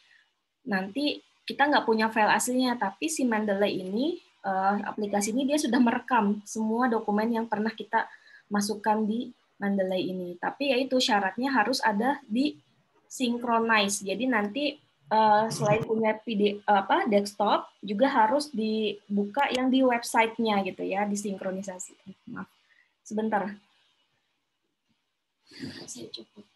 nanti kita nggak punya file aslinya, tapi si Mendeley ini, aplikasi ini dia sudah merekam semua dokumen yang pernah kita masukkan di Mendeley ini. Tapi yaitu syaratnya harus ada di synchronize. Jadi nanti selain punya desktop juga harus dibuka yang di websitenya gitu ya, disinkronisasi. Maaf, sebentar. Saya cukup.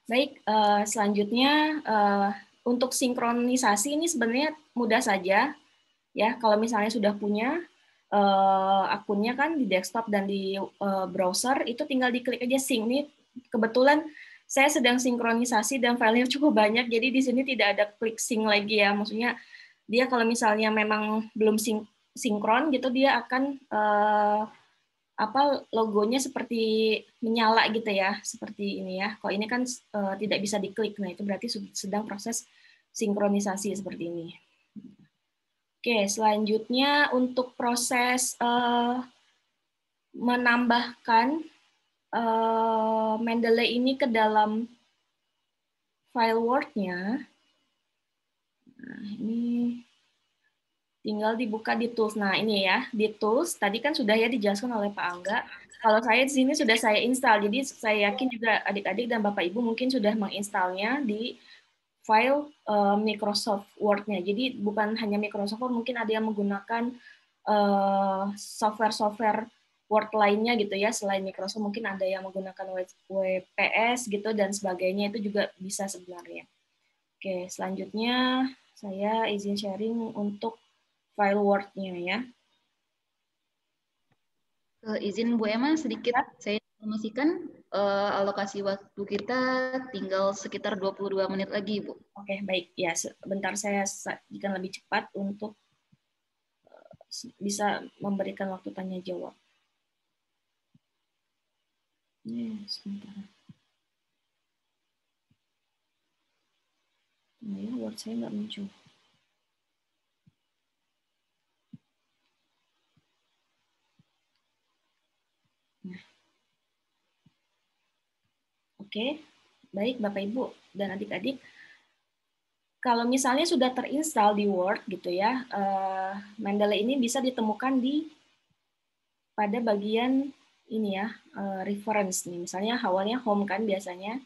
Baik, selanjutnya untuk sinkronisasi ini sebenarnya mudah saja ya. Kalau misalnya sudah punya akunnya kan di desktop dan di browser, itu tinggal diklik aja sync. Ini kebetulan saya sedang sinkronisasi dan filenya cukup banyak, jadi di sini tidak ada klik sync lagi ya. Maksudnya dia kalau misalnya memang belum sinkron gitu, dia akan logonya seperti menyala gitu ya, seperti ini ya. Kalau ini kan tidak bisa diklik, nah itu berarti sedang proses sinkronisasi seperti ini. Oke, selanjutnya untuk proses menambahkan Mendeley ini ke dalam file Word-nya. Nah, ini tinggal dibuka di tools. Nah, ini ya, di tools tadi kan sudah ya dijelaskan oleh Pak Angga. Kalau saya di sini sudah saya install, jadi saya yakin juga adik-adik dan Bapak Ibu mungkin sudah menginstalnya di file Microsoft Word-nya. Jadi bukan hanya Microsoft Word, mungkin ada yang menggunakan software-software Word lainnya gitu ya, selain Microsoft mungkin ada yang menggunakan WPS gitu dan sebagainya, itu juga bisa sebenarnya. Oke, selanjutnya saya izin sharing untuk file Word-nya ya. Izin Bu Emma sedikit saya informasikan alokasi waktu kita tinggal sekitar 22 menit lagi, Bu. Oke, baik. Ya, sebentar saya jika lebih cepat untuk bisa memberikan waktu tanya jawab. Sebentar. Nah, ya, Word saya nggak muncul. Nah. Oke, baik Bapak Ibu dan adik-adik. Kalau misalnya sudah terinstall di Word gitu ya, Mendeley ini bisa ditemukan pada bagian ini ya, reference nih. Misalnya awalnya home kan biasanya.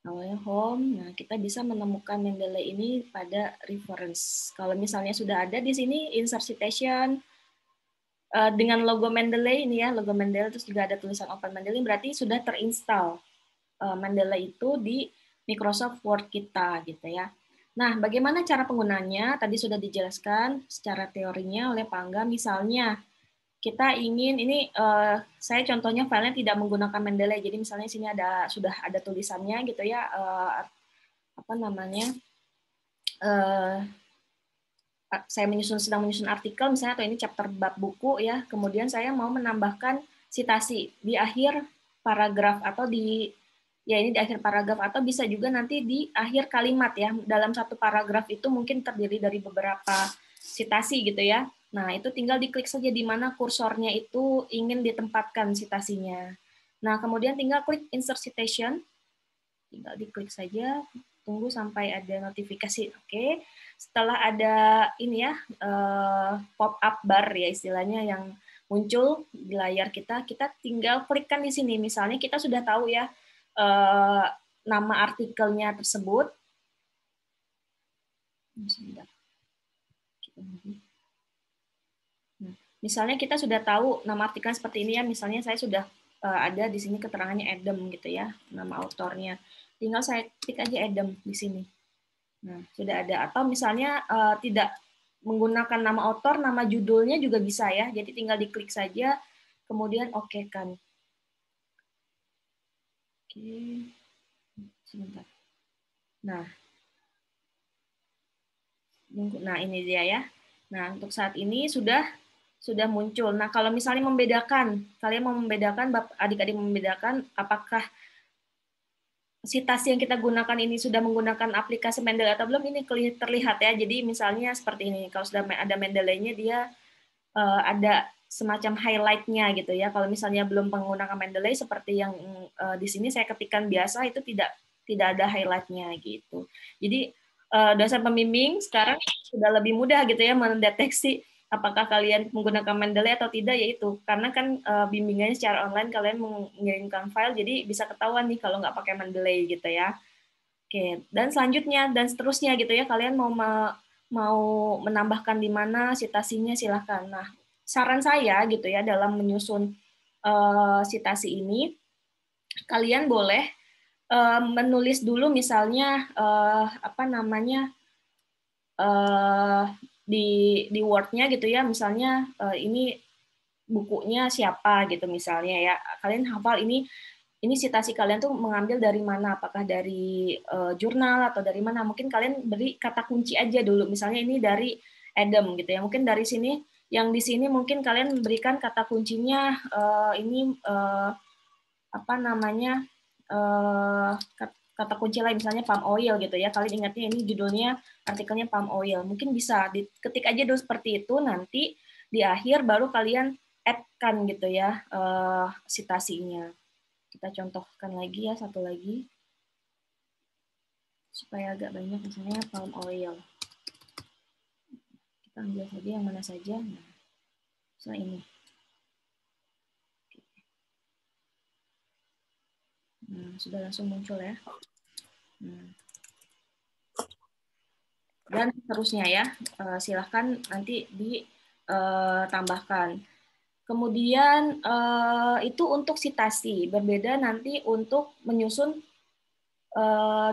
Awalnya home, nah kita bisa menemukan Mendeley ini pada reference. Kalau misalnya sudah ada di sini insert citation dengan logo Mendeley ini ya, logo Mendeley terus juga ada tulisan Open Mendeley, berarti sudah terinstall Mendeley itu di Microsoft Word kita gitu ya. Nah, bagaimana cara penggunanya? Tadi sudah dijelaskan secara teorinya oleh Pak Angga. Misalnya kita ingin ini saya contohnya filenya tidak menggunakan Mendeley. Jadi misalnya sini sudah ada tulisannya gitu ya, apa namanya? Saya sedang menyusun artikel misalnya, atau ini chapter bab buku ya. Kemudian saya mau menambahkan sitasi di akhir paragraf atau ini di akhir paragraf, atau bisa juga nanti di akhir kalimat ya. Dalam satu paragraf itu mungkin terdiri dari beberapa sitasi gitu ya. Nah, itu tinggal diklik saja di mana kursornya itu ingin ditempatkan sitasinya. Nah, kemudian tinggal klik insert citation. Tinggal diklik saja, tunggu sampai ada notifikasi. Oke. Setelah ada ini ya, pop up bar ya istilahnya yang muncul di layar kita tinggal klikkan di sini. Misalnya kita sudah tahu ya, nama artikelnya tersebut. Misalnya kita sudah tahu nama artikel seperti ini ya. Misalnya saya sudah ada di sini keterangannya Adam gitu ya, nama autornya. Tinggal saya klik aja Adam di sini. Nah, sudah ada. Atau misalnya tidak menggunakan nama autor, nama judulnya juga bisa ya. Jadi tinggal diklik saja, kemudian oke kan. Oke, sebentar. Nah, ini dia ya. Nah, untuk saat ini sudah muncul. Nah, kalau misalnya kalian mau membedakan, adik-adik membedakan apakah sitasi yang kita gunakan ini sudah menggunakan aplikasi Mendeley atau belum, ini terlihat ya. Jadi misalnya seperti ini, kalau sudah ada Mendeley-nya, dia ada semacam highlight-nya gitu ya. Kalau misalnya belum menggunakan Mendeley seperti yang di sini saya ketikkan biasa, itu tidak ada highlight-nya gitu. Jadi dosen pembimbing sekarang sudah lebih mudah gitu ya mendeteksi apakah kalian menggunakan Mendeley atau tidak, yaitu karena kan bimbingannya secara online, kalian mengirimkan file, jadi bisa ketahuan nih kalau nggak pakai Mendeley gitu ya. Oke, dan selanjutnya dan seterusnya gitu ya, kalian mau menambahkan di mana sitasinya silahkan. Nah, saran saya gitu ya dalam menyusun sitasi ini, kalian boleh menulis dulu misalnya di Word-nya gitu ya, misalnya ini bukunya siapa gitu misalnya ya, kalian hafal ini sitasi kalian tuh mengambil dari mana, apakah dari jurnal atau dari mana. Mungkin kalian beri kata kunci aja dulu, misalnya ini dari Adam gitu ya, mungkin dari sini, yang di sini mungkin kalian berikan kata kuncinya kata kunci lain, misalnya palm oil gitu ya. Kalian ingatnya ini judulnya artikelnya palm oil. Mungkin bisa diketik aja dulu seperti itu, nanti di akhir baru kalian add-kan gitu ya sitasinya. Kita contohkan lagi ya, satu lagi. Supaya agak banyak, misalnya palm oil. Kita ambil saja yang mana saja. Nah, misalnya ini. Nah, sudah langsung muncul ya. Dan seterusnya ya, silahkan nanti ditambahkan. Kemudian itu untuk sitasi, berbeda nanti untuk menyusun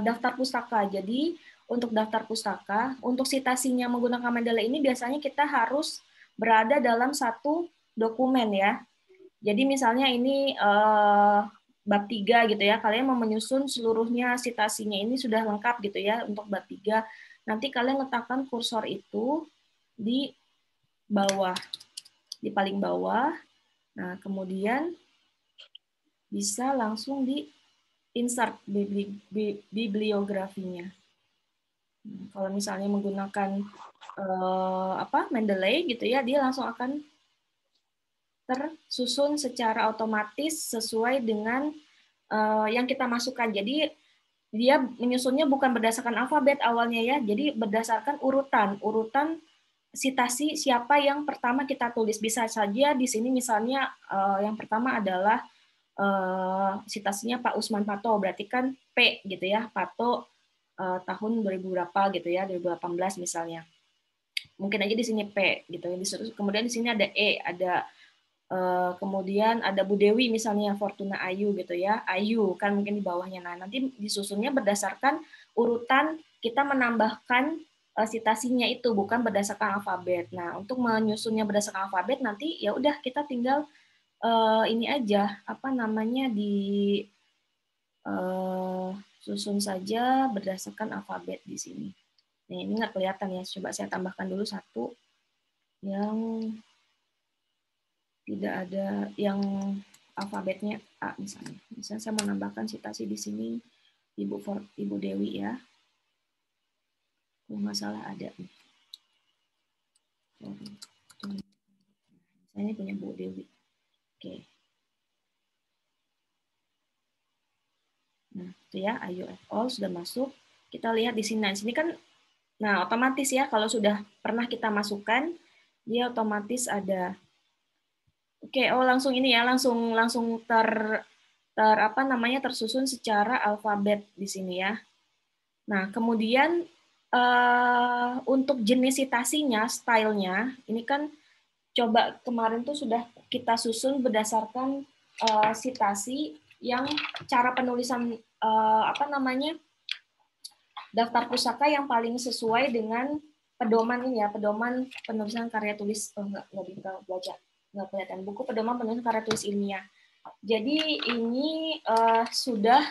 daftar pustaka. Jadi untuk daftar pustaka, untuk sitasinya menggunakan Mendeley ini biasanya kita harus berada dalam satu dokumen ya. Jadi misalnya ini bab 3 gitu ya, kalian mau menyusun seluruhnya sitasinya ini sudah lengkap gitu ya untuk bab 3. Nanti kalian letakkan kursor itu di bawah, di paling bawah. Nah, kemudian bisa langsung di insert bibliografinya. Kalau misalnya menggunakan Mendeley gitu ya, dia langsung akan tersusun secara otomatis sesuai dengan yang kita masukkan. Jadi dia menyusunnya bukan berdasarkan alfabet awalnya ya, jadi berdasarkan urutan sitasi siapa yang pertama kita tulis. Bisa saja di sini misalnya yang pertama adalah sitasinya Pak Usman Pato, berarti kan P gitu ya, Pato tahun 2000 berapa gitu ya, 2018 misalnya. Mungkin aja di sini P gitu ya. Kemudian di sini ada E, ada Kemudian ada Bu Dewi misalnya, Fortuna Ayu gitu ya, Ayu kan mungkin di bawahnya. Nah, nanti disusunnya berdasarkan urutan kita menambahkan citasinya itu, bukan berdasarkan alfabet. Nah, untuk menyusunnya berdasarkan alfabet nanti ya udah kita tinggal ini aja, apa namanya, di susun saja berdasarkan alfabet di sini. Nah, ini nggak kelihatan ya, coba saya tambahkan dulu satu yang tidak ada yang alfabetnya A misalnya. Misalnya saya menambahkan citasi di sini Ibu Dewi ya. Nggak salah ada nih. Misalnya punya Bu Dewi. Oke. Nah, itu ya, Ayu all sudah masuk. Kita lihat di sini. Nah, di sini kan, nah otomatis ya kalau sudah pernah kita masukkan, dia otomatis ada. Oke, oh langsung ini ya, langsung apa namanya, tersusun secara alfabet di sini ya. Nah, kemudian untuk jenis citasinya, stylenya, ini kan coba kemarin tuh sudah kita susun berdasarkan citasi yang cara penulisan apa namanya, daftar pusaka yang paling sesuai dengan pedoman ini ya, pedoman penulisan karya tulis, nggak bisa baca, nggak kelihatan, buku pedoman penulisan karya tulis ilmiah. Jadi ini sudah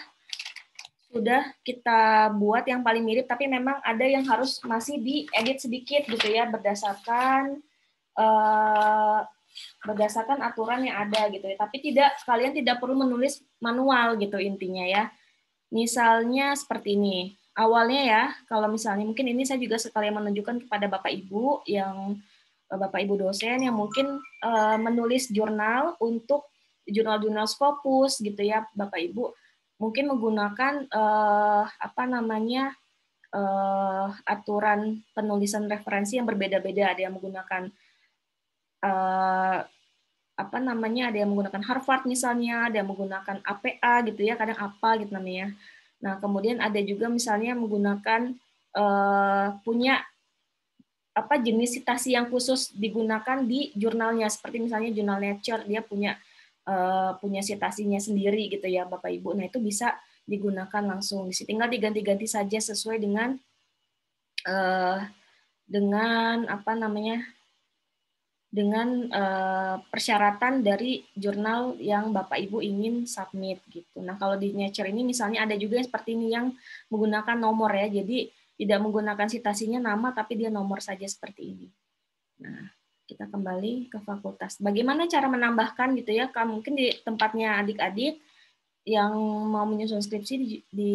kita buat yang paling mirip, tapi memang ada yang harus masih diedit sedikit gitu ya, berdasarkan aturan yang ada gitu ya. Tapi kalian tidak perlu menulis manual gitu intinya ya. Misalnya seperti ini. Awalnya ya, kalau misalnya mungkin ini saya juga sekalian menunjukkan kepada Bapak Ibu yang Bapak Ibu dosen yang mungkin menulis jurnal untuk jurnal-jurnal Scopus gitu ya, Bapak Ibu mungkin menggunakan apa namanya, aturan penulisan referensi yang berbeda-beda. Ada yang menggunakan apa namanya, ada yang menggunakan Harvard misalnya, ada yang menggunakan APA gitu ya, kadang apa gitu namanya. Nah, kemudian ada juga misalnya menggunakan punya apa jenis citasi yang khusus digunakan di jurnalnya, seperti misalnya jurnal Nature, dia punya citasinya sendiri gitu ya Bapak Ibu. Nah, itu bisa digunakan langsung. Tinggal diganti-ganti saja sesuai dengan apa namanya, dengan persyaratan dari jurnal yang Bapak Ibu ingin submit gitu. Nah, kalau di Nature ini misalnya ada juga yang seperti ini yang menggunakan nomor ya. Jadi tidak menggunakan citasinya nama, tapi dia nomor saja seperti ini. Nah, kita kembali ke fakultas. Bagaimana cara menambahkan gitu ya? Mungkin di tempatnya adik-adik yang mau menyusun skripsi di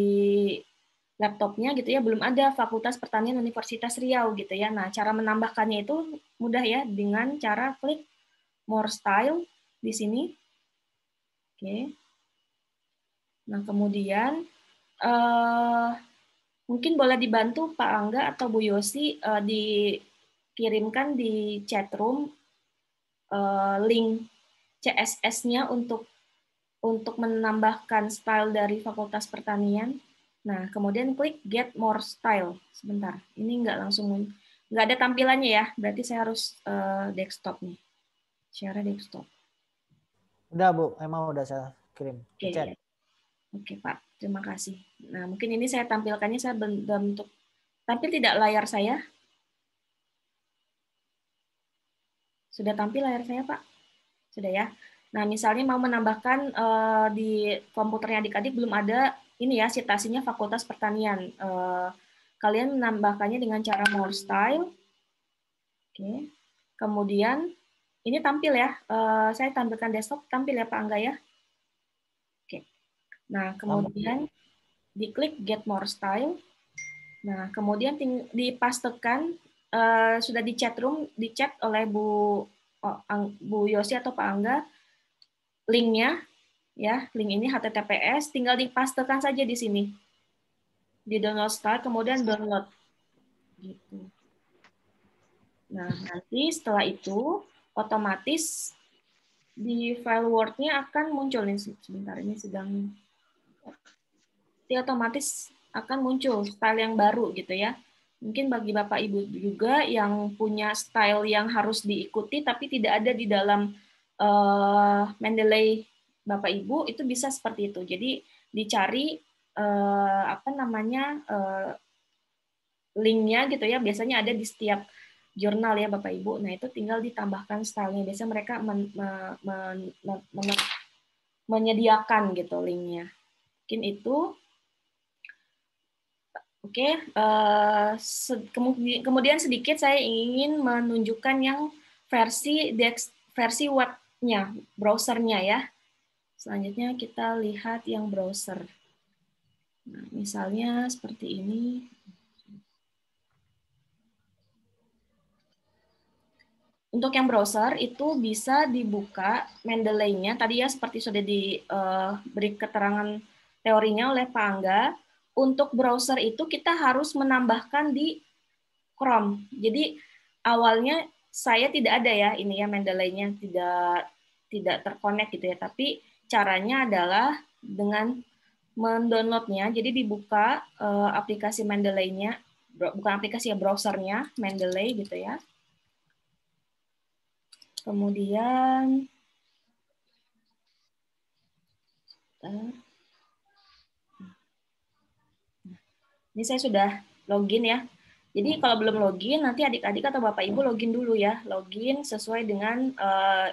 laptopnya gitu ya, belum ada Fakultas Pertanian Universitas Riau gitu ya. Nah, cara menambahkannya itu mudah ya, dengan cara klik More Style di sini. Oke. Nah, kemudian mungkin boleh dibantu Pak Angga atau Bu Yosi dikirimkan di chat room link CSS-nya untuk menambahkan style dari Fakultas Pertanian. Nah, kemudian klik Get More Style. Sebentar, ini nggak ada tampilannya ya, berarti saya harus desktop nih. Share desktop. Udah Bu, emang udah saya kirim. Oke, ya. Oke Pak, terima kasih. Nah, mungkin ini saya tampilkannya, saya bentuk tampil tidak layar saya? Sudah tampil layar saya Pak? Sudah ya. Nah, misalnya mau menambahkan di komputernya adik-adik belum ada ini ya citasinya Fakultas Pertanian. Kalian menambahkannya dengan cara More Style. Oke. Kemudian ini tampil ya. Saya tampilkan desktop, tampil ya Pak Angga ya. Oke. Nah, kemudian diklik Get More Style. Nah, kemudian dipastekan sudah di chat room, di-chat oleh Bu Yosi atau Pak Angga linknya ya, link ini HTTPS, tinggal dipastekan saja di sini di download style, kemudian download gitu. Nah, nanti setelah itu otomatis di file Word-nya akan muncul nih, sebentar ini sedang otomatis akan muncul style yang baru gitu ya. Mungkin bagi Bapak Ibu juga yang punya style yang harus diikuti tapi tidak ada di dalam Mendeley Bapak Ibu itu bisa seperti itu. Jadi dicari linknya gitu ya. Biasanya ada di setiap jurnal ya Bapak Ibu. Nah itu tinggal ditambahkan stylenya. Biasanya mereka menyediakan gitu linknya. Mungkin itu. Oke. Kemudian sedikit saya ingin menunjukkan yang versi webnya, browsernya ya. Selanjutnya kita lihat yang browser. Nah, misalnya seperti ini. Untuk yang browser itu bisa dibuka Mendeley-nya. Tadi ya seperti sudah diberi keterangan teorinya oleh Pak Angga. Untuk browser itu kita harus menambahkan di Chrome. Jadi awalnya saya tidak ada ya ini ya Mendeley-nya tidak terkonek gitu ya. Tapi caranya adalah dengan mendownloadnya. Jadi dibuka aplikasi Mendeley-nya, bukan aplikasi ya, browsernya Mendeley gitu ya. Kemudian ini saya sudah login ya. Jadi kalau belum login, nanti adik-adik atau Bapak Ibu login dulu ya. Login sesuai dengan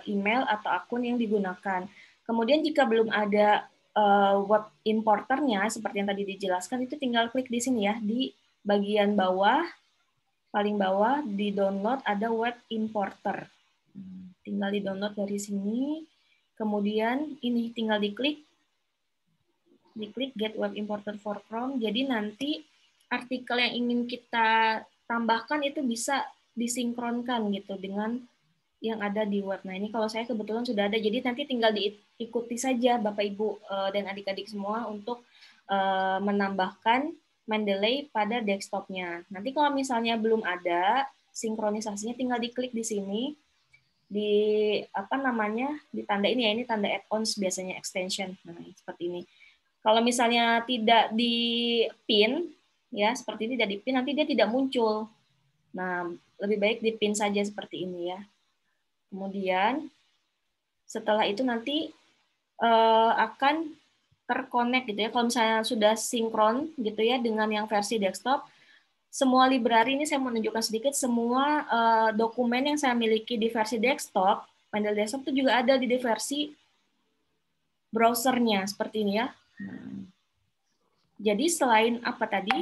email atau akun yang digunakan. Kemudian jika belum ada web importernya, seperti yang tadi dijelaskan, itu tinggal klik di sini ya. Di bagian bawah, paling bawah, di download ada web importer. Tinggal di download dari sini. Kemudian ini tinggal diklik Get Web Importer for Chrome. Jadi nanti artikel yang ingin kita tambahkan itu bisa disinkronkan gitu dengan yang ada di web. Nah ini kalau saya kebetulan sudah ada, jadi nanti tinggal diikuti saja Bapak Ibu dan adik-adik semua untuk menambahkan Mendeley pada desktopnya. Nanti kalau misalnya belum ada sinkronisasinya, tinggal diklik di sini di di tanda ini ya, ini tanda add-ons biasanya extension. Nah seperti ini. Kalau misalnya tidak di-pin, ya seperti ini tidak di-pin, nanti dia tidak muncul. Nah, lebih baik di-pin saja seperti ini ya. Kemudian, setelah itu nanti akan terkonek gitu ya. Kalau misalnya sudah sinkron gitu ya dengan yang versi desktop, semua library ini saya mau menunjukkan sedikit, semua dokumen yang saya miliki di versi desktop, Mendeley desktop itu juga ada di versi browsernya seperti ini ya. Jadi selain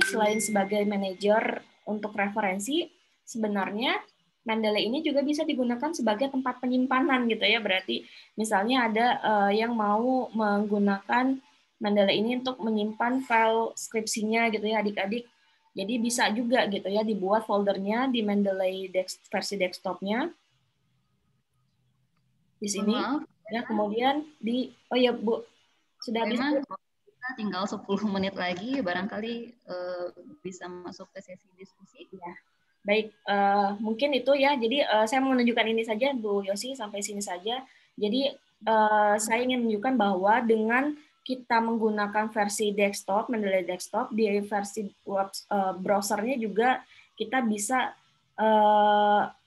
selain sebagai manajer untuk referensi, sebenarnya Mendeley ini juga bisa digunakan sebagai tempat penyimpanan gitu ya. Berarti misalnya ada yang mau menggunakan Mendeley ini untuk menyimpan file skripsinya gitu ya adik-adik. Jadi bisa juga gitu ya dibuat foldernya di Mendeley versi desktopnya di sini. Maaf, Ya kemudian oh ya Bu, sudah habis. Kita tinggal 10 menit lagi, barangkali bisa masuk ke sesi diskusi. Ya. Baik, mungkin itu ya. Jadi saya mau menunjukkan ini saja, Bu Yosi, sampai sini saja. Jadi saya ingin menunjukkan bahwa dengan kita menggunakan versi desktop, Mendeley desktop, di versi browsernya juga kita bisa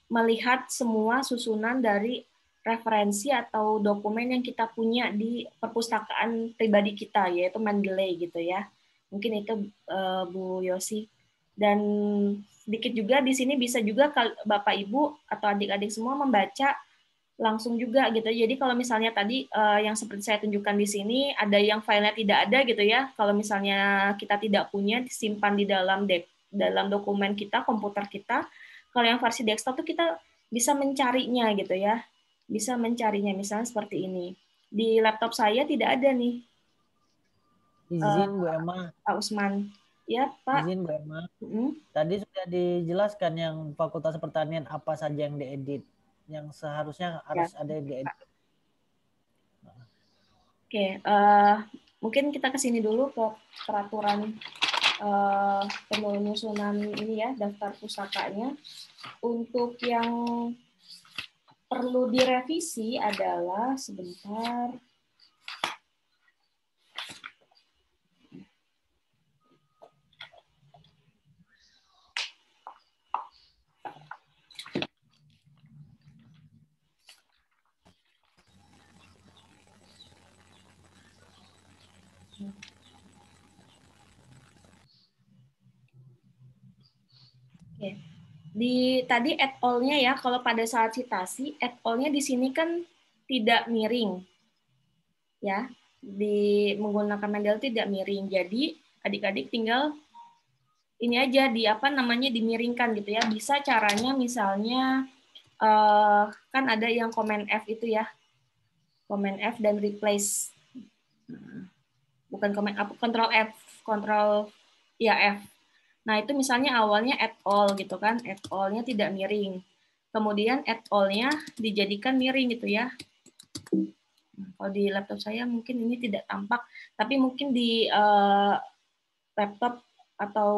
melihat semua susunan dari referensi atau dokumen yang kita punya di perpustakaan pribadi kita, yaitu Mendeley gitu ya. Mungkin itu Bu Yosi. Dan sedikit juga di sini bisa juga Bapak Ibu atau adik-adik semua membaca langsung juga gitu. Jadi kalau misalnya tadi yang seperti saya tunjukkan di sini ada yang filenya tidak ada gitu ya. Kalau misalnya kita tidak punya disimpan di dalam dokumen kita, komputer kita. Kalau yang versi desktop itu kita bisa mencarinya gitu ya. Bisa mencarinya misalnya seperti ini. Di laptop saya tidak ada nih. Izin Bu Emma. Pak Usman. Ya, Pak. Izin Bu Emma. Tadi sudah dijelaskan yang Fakultas Pertanian apa saja yang diedit, yang seharusnya harus ada yang diedit. Oke, mungkin kita ke sini dulu ke peraturan penyusunan ini ya, daftar pusakanya. Untuk yang perlu direvisi adalah sebentar. Tadi et al-nya ya, kalau pada saat citasi, et al-nya di sini kan tidak miring. Ya, menggunakan Mendel tidak miring. Jadi adik-adik tinggal ini aja dimiringkan gitu ya. Bisa caranya misalnya kan ada yang Command F itu ya. Command F dan replace. Bukan Command F, Control F, Control ya F. Nah, itu misalnya awalnya et al gitu kan. Et al-nya tidak miring. Kemudian et al-nya dijadikan miring gitu ya. Kalau di laptop saya mungkin ini tidak tampak, tapi mungkin di laptop atau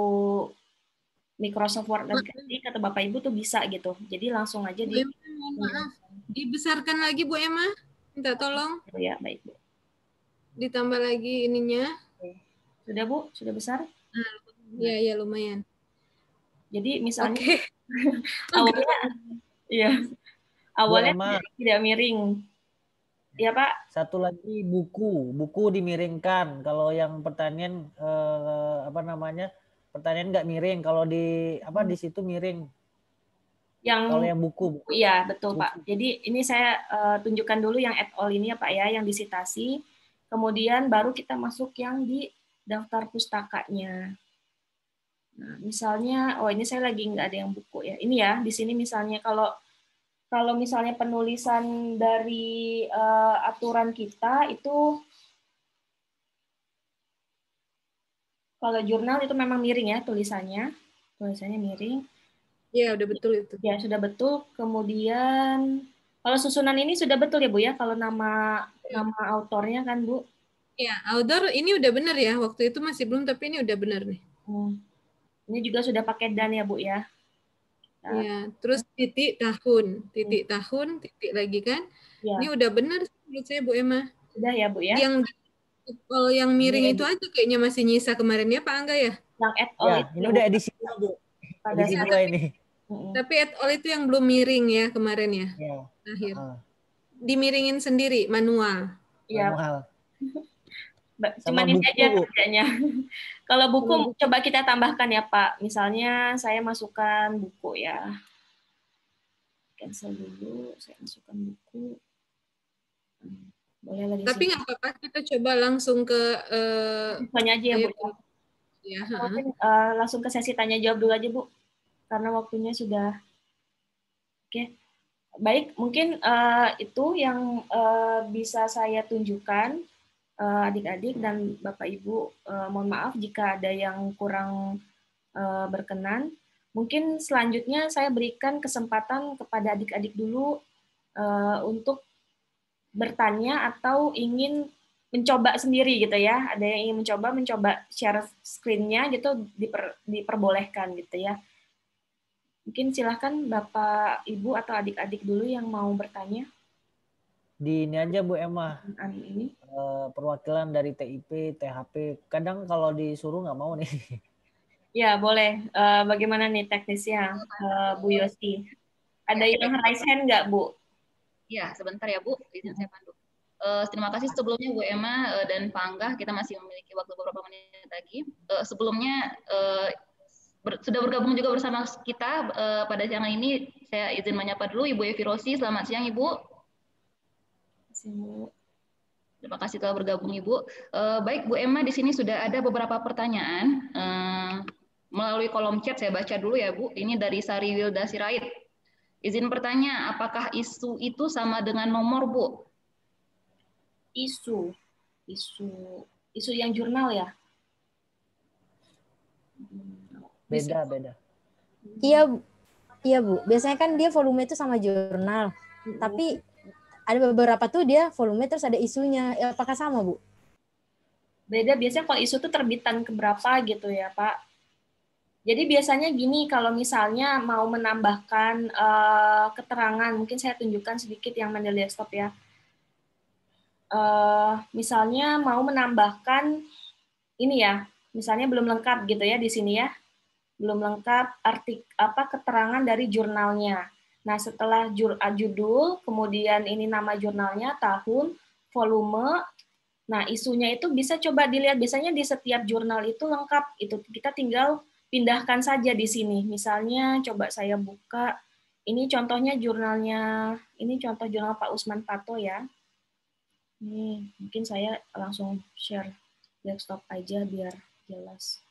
Microsoft Word dan Excel kata Bapak Ibu tuh bisa gitu. Jadi langsung aja Bu Emma, mohon maaf. Dibesarkan lagi Bu Emma. Minta tolong. Ya, baik Bu. Ditambah lagi ininya. Sudah Bu? Sudah besar? Iya, lumayan. Jadi misalnya awalnya awalnya tidak miring. Iya Pak. Satu lagi buku dimiringkan. Kalau yang pertanian pertanian nggak miring. Kalau di situ miring. Kalau yang buku. Iya betul buku. Pak. Jadi ini saya tunjukkan dulu yang et al ini ya Pak ya, yang disitasi. Kemudian baru kita masuk yang di daftar pustakanya. Nah, misalnya, ini saya lagi nggak ada yang buku ya. Ini ya, di sini misalnya kalau misalnya penulisan dari aturan kita itu, kalau jurnal itu memang miring ya tulisannya miring. Ya, udah betul itu. Ya, sudah betul. Kemudian, kalau susunan ini sudah betul ya Bu ya, kalau nama autornya kan Bu? Ya, author ini udah benar ya. Waktu itu masih belum, tapi ini udah benar nih. Ini juga sudah pakai dan ya Bu ya. Ya, terus titik tahun, titik lagi kan? Ya. Ini udah benar menurut saya Bu Emma. Sudah ya Bu ya. Kalau yang miring itu aja kayaknya masih nyisa kemarin ya Pak Angga ya? Yang et al ya, ini udah edisi Bu. Edisi 2 ini. Tapi et al itu yang belum miring ya kemarin ya? Ya. Akhir. Dimiringin sendiri manual. Iya. Manual. Cuman ini aja kerjanya. Kalau buku coba kita tambahkan ya Pak. Misalnya saya masukkan buku ya. Cancel dulu, saya masukkan buku. Boleh lagi. Tapi nggak apa-apa, kita coba langsung ke tanya aja ya Bu. Ya. Langsung ke sesi tanya jawab dulu aja Bu. Karena waktunya sudah. Oke. Baik, mungkin itu yang bisa saya tunjukkan. Adik-adik dan Bapak Ibu, mohon maaf jika ada yang kurang berkenan. Mungkin selanjutnya saya berikan kesempatan kepada adik-adik dulu untuk bertanya atau ingin mencoba sendiri gitu ya. Ada yang ingin mencoba share screen-nya gitu, diperbolehkan gitu ya. Mungkin silahkan Bapak, Ibu atau adik-adik dulu yang mau bertanya. Di ini aja Bu Emma. Ini. Perwakilan dari TIP, THP. Kadang kalau disuruh nggak mau nih. Ya, boleh. Bagaimana nih teknisnya, Bu Yosi? Ada yang raise hand nggak, Bu? Ya, sebentar ya, Bu. Izin saya pandu. Terima kasih sebelumnya Bu Emma dan Pak Angga. Kita masih memiliki waktu beberapa menit lagi. Sebelumnya sudah bergabung juga bersama kita pada siang ini. Saya izin menyapa dulu Ibu Evi Rosi. Selamat siang, Ibu. Terima kasih telah bergabung Ibu. Baik Bu Emma, di sini sudah ada beberapa pertanyaan melalui kolom chat. Saya baca dulu ya Bu. Ini dari Sari Wilda Sirait. Izin bertanya, apakah isu itu sama dengan nomor Bu? Isu yang jurnal ya? Beda. Iya Bu. Biasanya kan dia volume itu sama jurnal. Tapi ada beberapa tuh dia volume terus ada isunya. Apakah sama, Bu? Beda. Biasanya kalau isu itu terbitan keberapa gitu ya, Pak. Jadi biasanya gini, kalau misalnya mau menambahkan keterangan, mungkin saya tunjukkan sedikit yang Mendel Desktop ya. Misalnya mau menambahkan ini ya, misalnya belum lengkap gitu ya di sini ya. Belum lengkap keterangan dari jurnalnya. Nah, setelah judul, kemudian ini nama jurnalnya, tahun, volume. Nah, isunya itu bisa coba dilihat. Biasanya di setiap jurnal itu lengkap. Itu kita tinggal pindahkan saja di sini. Misalnya coba saya buka, ini contohnya jurnalnya, ini contoh jurnal Pak Usman Pato ya. Ini mungkin saya langsung share desktop aja biar jelas.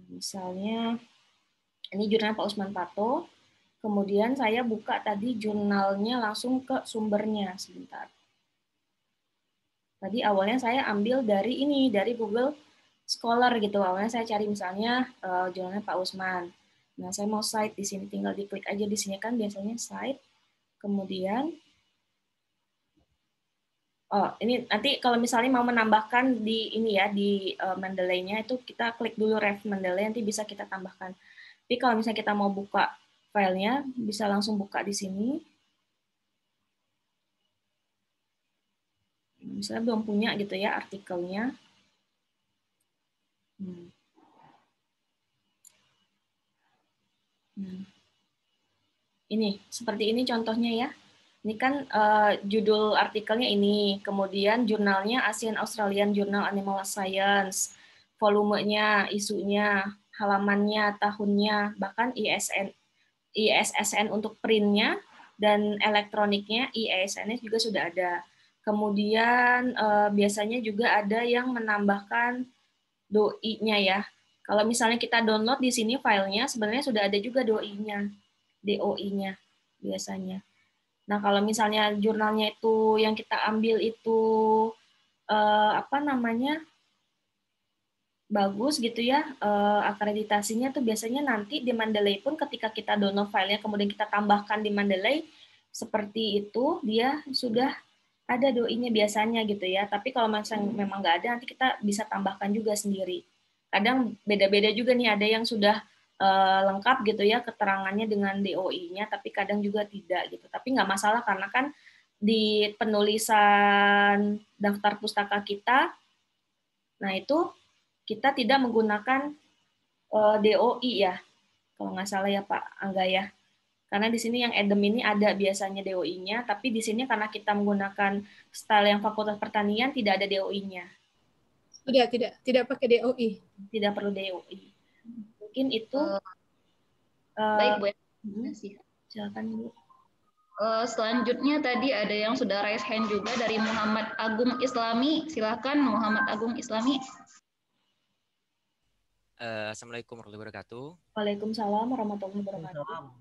Misalnya ini jurnal Pak Usman Pato, kemudian saya buka tadi jurnalnya langsung ke sumbernya sebentar. Tadi awalnya saya ambil dari ini, dari Google Scholar gitu. Awalnya saya cari misalnya jurnalnya Pak Usman. Nah, saya mau cite di sini, tinggal diklik aja di sini kan biasanya cite. Kemudian ini nanti kalau misalnya mau menambahkan di ini ya di Mendeley-nya itu kita klik dulu ref Mendeley, nanti bisa kita tambahkan. Tapi kalau misalnya kita mau buka filenya bisa langsung buka di sini. Misalnya belum punya gitu ya artikelnya. Ini seperti ini contohnya ya. Ini kan judul artikelnya ini, kemudian jurnalnya Asian Australian Journal Animal Science, volumenya, isunya, halamannya, tahunnya, bahkan ISSN untuk printnya dan elektroniknya, ISSN juga sudah ada. Kemudian biasanya juga ada yang menambahkan DOI-nya ya. Kalau misalnya kita download di sini filenya, sebenarnya sudah ada juga DOI-nya, DOI-nya biasanya. Nah, kalau misalnya jurnalnya itu yang kita ambil itu bagus gitu ya, akreditasinya tuh biasanya nanti di Mendeley pun ketika kita download filenya kemudian kita tambahkan di Mendeley seperti itu, dia sudah ada DOI-nya biasanya gitu ya. Tapi kalau memang nggak ada, nanti kita bisa tambahkan juga sendiri. Kadang beda-beda juga nih, ada yang sudah lengkap gitu ya keterangannya dengan DOI-nya, tapi kadang juga tidak gitu. Tapi nggak masalah karena kan di penulisan daftar pustaka kita, nah itu kita tidak menggunakan DOI ya, kalau nggak salah ya Pak Angga ya. Karena di sini yang EDM ini ada biasanya DOI-nya, tapi di sini karena kita menggunakan style yang Fakultas Pertanian tidak ada DOI-nya. Tidak pakai DOI. Tidak perlu DOI. Mungkin itu. Baik Bu. Silakan Bu. Selanjutnya tadi ada yang sudah raise hand juga dari Muhammad Agung Islami. Silakan Muhammad Agung Islami. Assalamualaikum warahmatullahi wabarakatuh. Waalaikumsalam warahmatullahi wabarakatuh.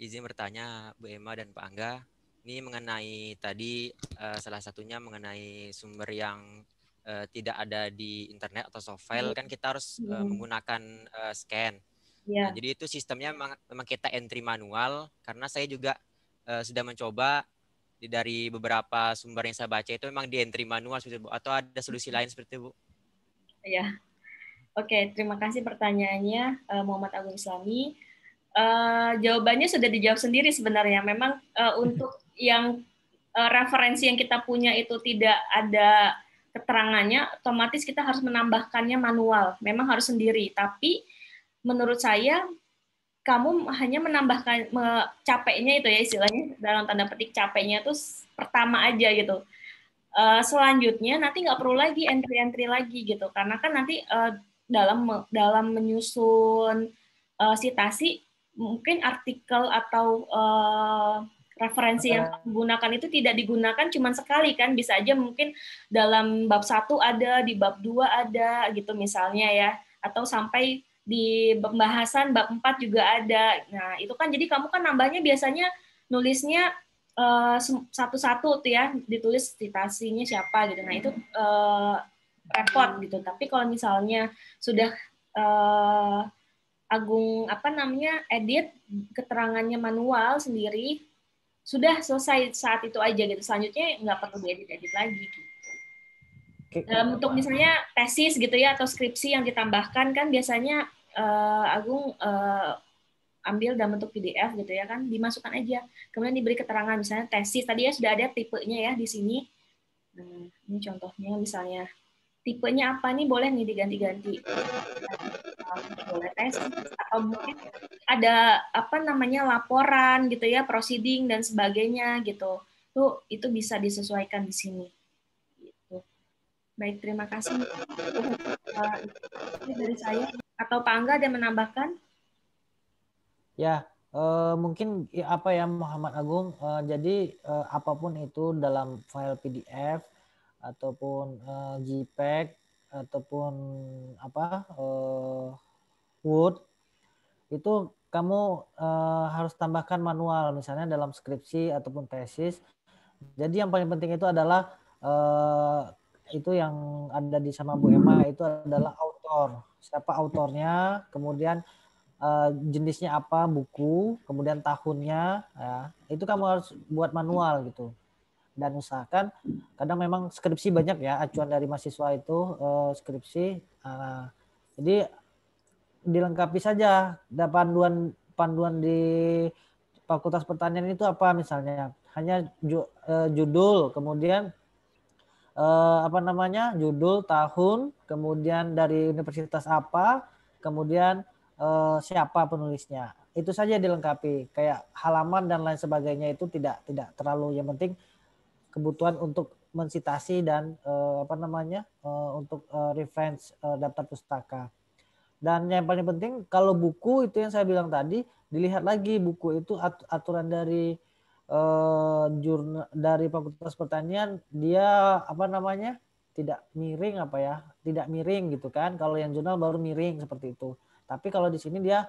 Izin bertanya Bu Emma dan Pak Angga, ini mengenai tadi salah satunya mengenai sumber yang tidak ada di internet atau soft file, kan kita harus menggunakan scan. Yeah. Nah, jadi itu sistemnya memang kita entry manual, karena saya juga sudah mencoba dari beberapa sumber yang saya baca itu memang di entry manual seperti itu, Bu, atau ada solusi lain seperti itu, Bu? Ya, oke, terima kasih pertanyaannya Muhammad Agung Islami. Jawabannya sudah dijawab sendiri sebenarnya. Memang untuk yang referensi yang kita punya itu tidak ada keterangannya, otomatis kita harus menambahkannya manual. Memang harus sendiri. Tapi menurut saya kamu hanya menambahkan capeknya itu ya istilahnya dalam tanda petik capeknya itu pertama aja gitu. Selanjutnya nanti nggak perlu lagi entry lagi gitu. Karena kan nanti dalam menyusun sitasi mungkin artikel atau referensi yang digunakan itu tidak digunakan cuma sekali kan, bisa aja mungkin dalam bab 1 ada, di bab 2 ada gitu misalnya ya, atau sampai di pembahasan bab 4 juga ada. Nah, itu kan jadi kamu kan nambahnya biasanya nulisnya satu-satu tuh ya, ditulis citasinya siapa gitu. Nah, itu repot gitu. Tapi kalau misalnya sudah Agung edit keterangannya manual sendiri, sudah selesai saat itu aja gitu. Selanjutnya nggak perlu diedit lagi gitu. Dalam bentuk misalnya tesis gitu ya atau skripsi yang ditambahkan kan biasanya Agung ambil dalam bentuk PDF gitu ya kan, dimasukkan aja. Kemudian diberi keterangan misalnya tesis tadi ya sudah ada tipenya ya di sini. Nah, ini contohnya misalnya tipenya apa nih, boleh nih diganti-ganti. Boleh tesis atau mungkin ada laporan gitu ya, proceeding dan sebagainya gitu. Itu bisa disesuaikan di sini. Gitu. Baik, terima kasih. Ini dari saya. Atau Pak Angga ada menambahkan? Ya, mungkin apa ya Muhammad Agung. Jadi apapun itu dalam file PDF ataupun JPEG ataupun apa Word itu kamu harus tambahkan manual, misalnya dalam skripsi ataupun tesis. Jadi yang paling penting itu adalah itu yang ada di sama Bu Emma itu adalah autor, siapa autornya, kemudian jenisnya apa buku, kemudian tahunnya, ya, itu kamu harus buat manual gitu. Dan usahakan, kadang memang skripsi banyak ya, acuan dari mahasiswa itu skripsi. Jadi dilengkapi saja, ada panduan di Fakultas Pertanian itu apa misalnya, hanya judul, kemudian apa namanya, judul, tahun, kemudian dari universitas apa, kemudian siapa penulisnya, itu saja dilengkapi. Kayak halaman dan lain sebagainya itu tidak terlalu, yang penting kebutuhan untuk mensitasi dan apa namanya untuk reference daftar pustaka. Dan yang paling penting kalau buku itu yang saya bilang tadi, dilihat lagi buku itu aturan dari jurnal dari Fakultas Pertanian, dia apa namanya tidak miring apa ya, tidak miring gitu kan. Kalau yang jurnal baru miring seperti itu. Tapi kalau di sini dia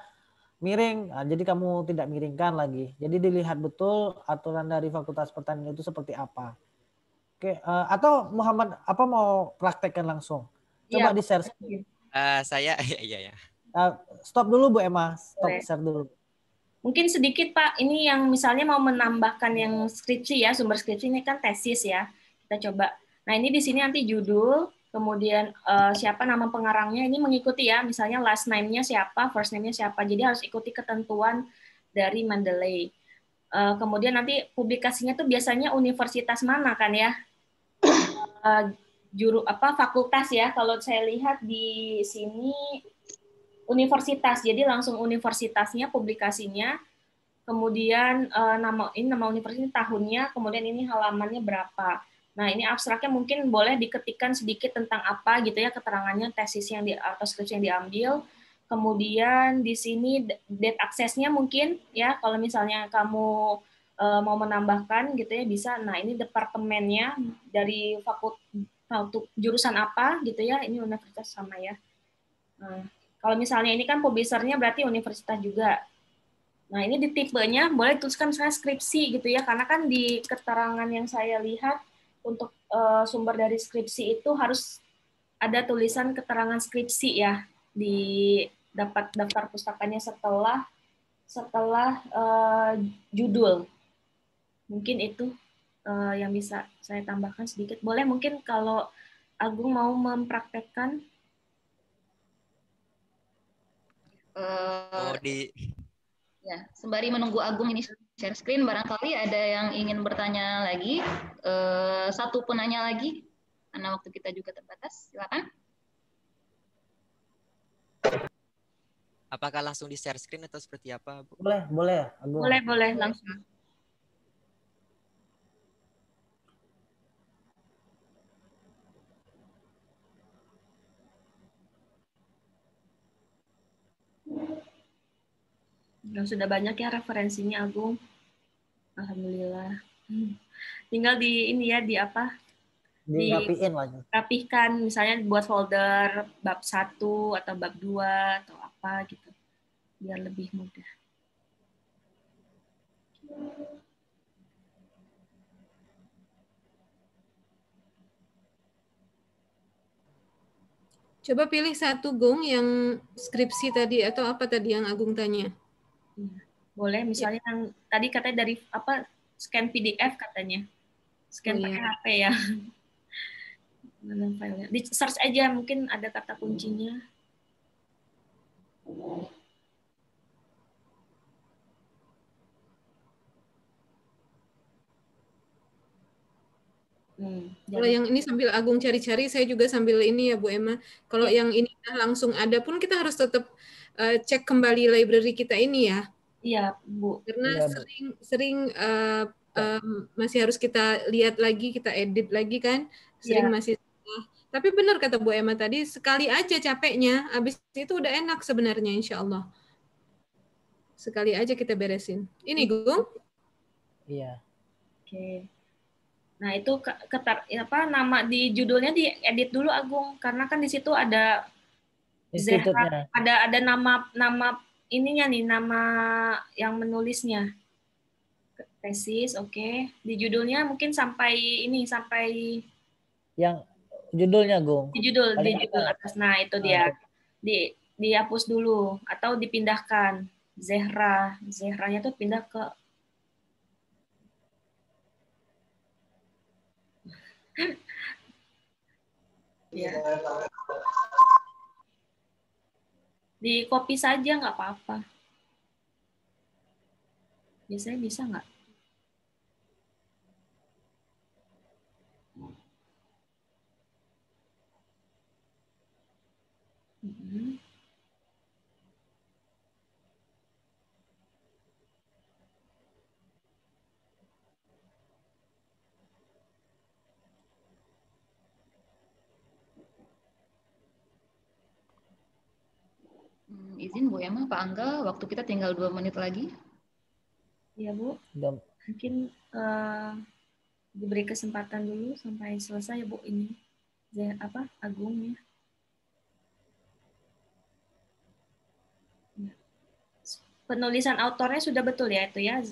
miring, nah, jadi kamu tidak miringkan lagi. Jadi dilihat betul aturan dari Fakultas Pertanian itu seperti apa. Oke, atau Muhammad apa mau praktekkan langsung? Coba Ya, di-share. Saya iya. Stop dulu Bu Emma, share dulu. Mungkin sedikit Pak, ini yang misalnya mau menambahkan yang skripsi ya, sumber skripsi ini kan tesis ya. Kita coba. Nah ini di sini nanti judul, kemudian siapa nama pengarangnya, ini mengikuti ya, misalnya last name-nya siapa, first name-nya siapa. Jadi harus ikuti ketentuan dari Mendeley. Kemudian nanti publikasinya tuh biasanya universitas mana kan ya, fakultas ya. Kalau saya lihat di sini universitas, jadi langsung universitasnya, publikasinya, kemudian nama universitas, tahunnya, kemudian ini halamannya berapa. Nah ini abstraknya mungkin boleh diketikkan sedikit tentang apa gitu ya, keterangannya, tesis yang atau skripsi yang diambil. Kemudian di sini date aksesnya mungkin ya, kalau misalnya kamu mau menambahkan gitu ya bisa. Nah ini departemennya dari jurusan apa gitu ya, ini universitas sama ya. Nah, kalau misalnya ini kan publishernya berarti universitas juga. Nah ini di tipenya boleh tuliskan misalnya skripsi gitu ya, karena kan di keterangan yang saya lihat untuk sumber dari skripsi itu harus ada tulisan keterangan skripsi ya di daftar pustakanya setelah judul. Mungkin itu yang bisa saya tambahkan sedikit. Boleh mungkin kalau Agung mau mempraktekkan. Ya, sembari menunggu Agung ini share screen, barangkali ada yang ingin bertanya lagi. Satu penanya lagi, karena waktu kita juga terbatas. Silakan. Apakah langsung di share screen atau seperti apa, Bu? Boleh. Agung. Boleh langsung. Sudah banyak ya referensinya Agung. Alhamdulillah. Tinggal di ini ya, di apa? Dirapiin lagi. Rapihkan, misalnya buat folder bab 1 atau bab 2 atau apa gitu. Biar lebih mudah. Coba pilih satu, Gung, yang skripsi tadi atau apa tadi yang Agung tanya. Boleh, misalnya yang tadi katanya dari apa, scan PDF katanya. Scan pakai HP ya. Mana filenya? Di search aja, mungkin ada kata kuncinya. Kalau yang ini sambil Agung cari-cari, saya juga sambil ini ya Bu Emma. Kalau yang ini langsung ada pun kita harus tetap cek kembali library kita ini ya. Iya Bu. Karena sering masih harus kita lihat lagi, kita edit lagi kan. Sering masih salah. Tapi benar kata Bu Emma tadi, sekali aja capeknya, habis itu udah enak sebenarnya insya Allah. Sekali aja kita beresin. Ini Gung? Iya. Oke. Nah, itu nama di judulnya diedit dulu Agung, karena kan di situ ada Institutnya. ada nama ininya nih, nama yang menulisnya. Tesis, oke. Di judulnya mungkin sampai yang judulnya Gung. Di judul atas. Nah, itu dia. Dihapus dulu atau dipindahkan. Zehranya tuh pindah ke ya. Di copy saja nggak apa-apa. Biasanya bisa nggak? Izin Bu Emma, Pak Angga, waktu kita tinggal 2 menit lagi. Iya Bu. Mungkin diberi kesempatan dulu sampai selesai ya Bu ini. Agungnya. Penulisan autornya sudah betul ya itu ya.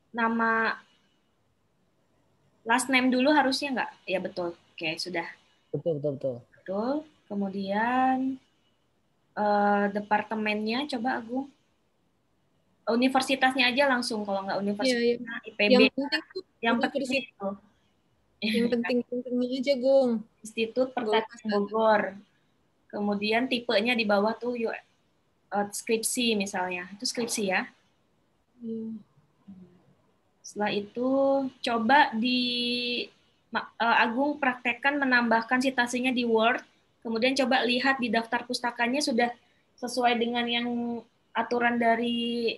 Nama last name dulu harusnya nggak? Ya betul. Oke, sudah. Betul. Kemudian departemennya coba Agung. Universitasnya aja langsung, kalau nggak universitas IPB. Yang penting itu. Yang penting-pentingnya aja Gung. Institut Pertanian Bogor. Kemudian tipenya di bawah tuh skripsi misalnya. Itu skripsi ya. Setelah itu coba Agung praktekkan menambahkan citasinya di Word. Kemudian coba lihat di daftar pustakanya sudah sesuai dengan yang aturan dari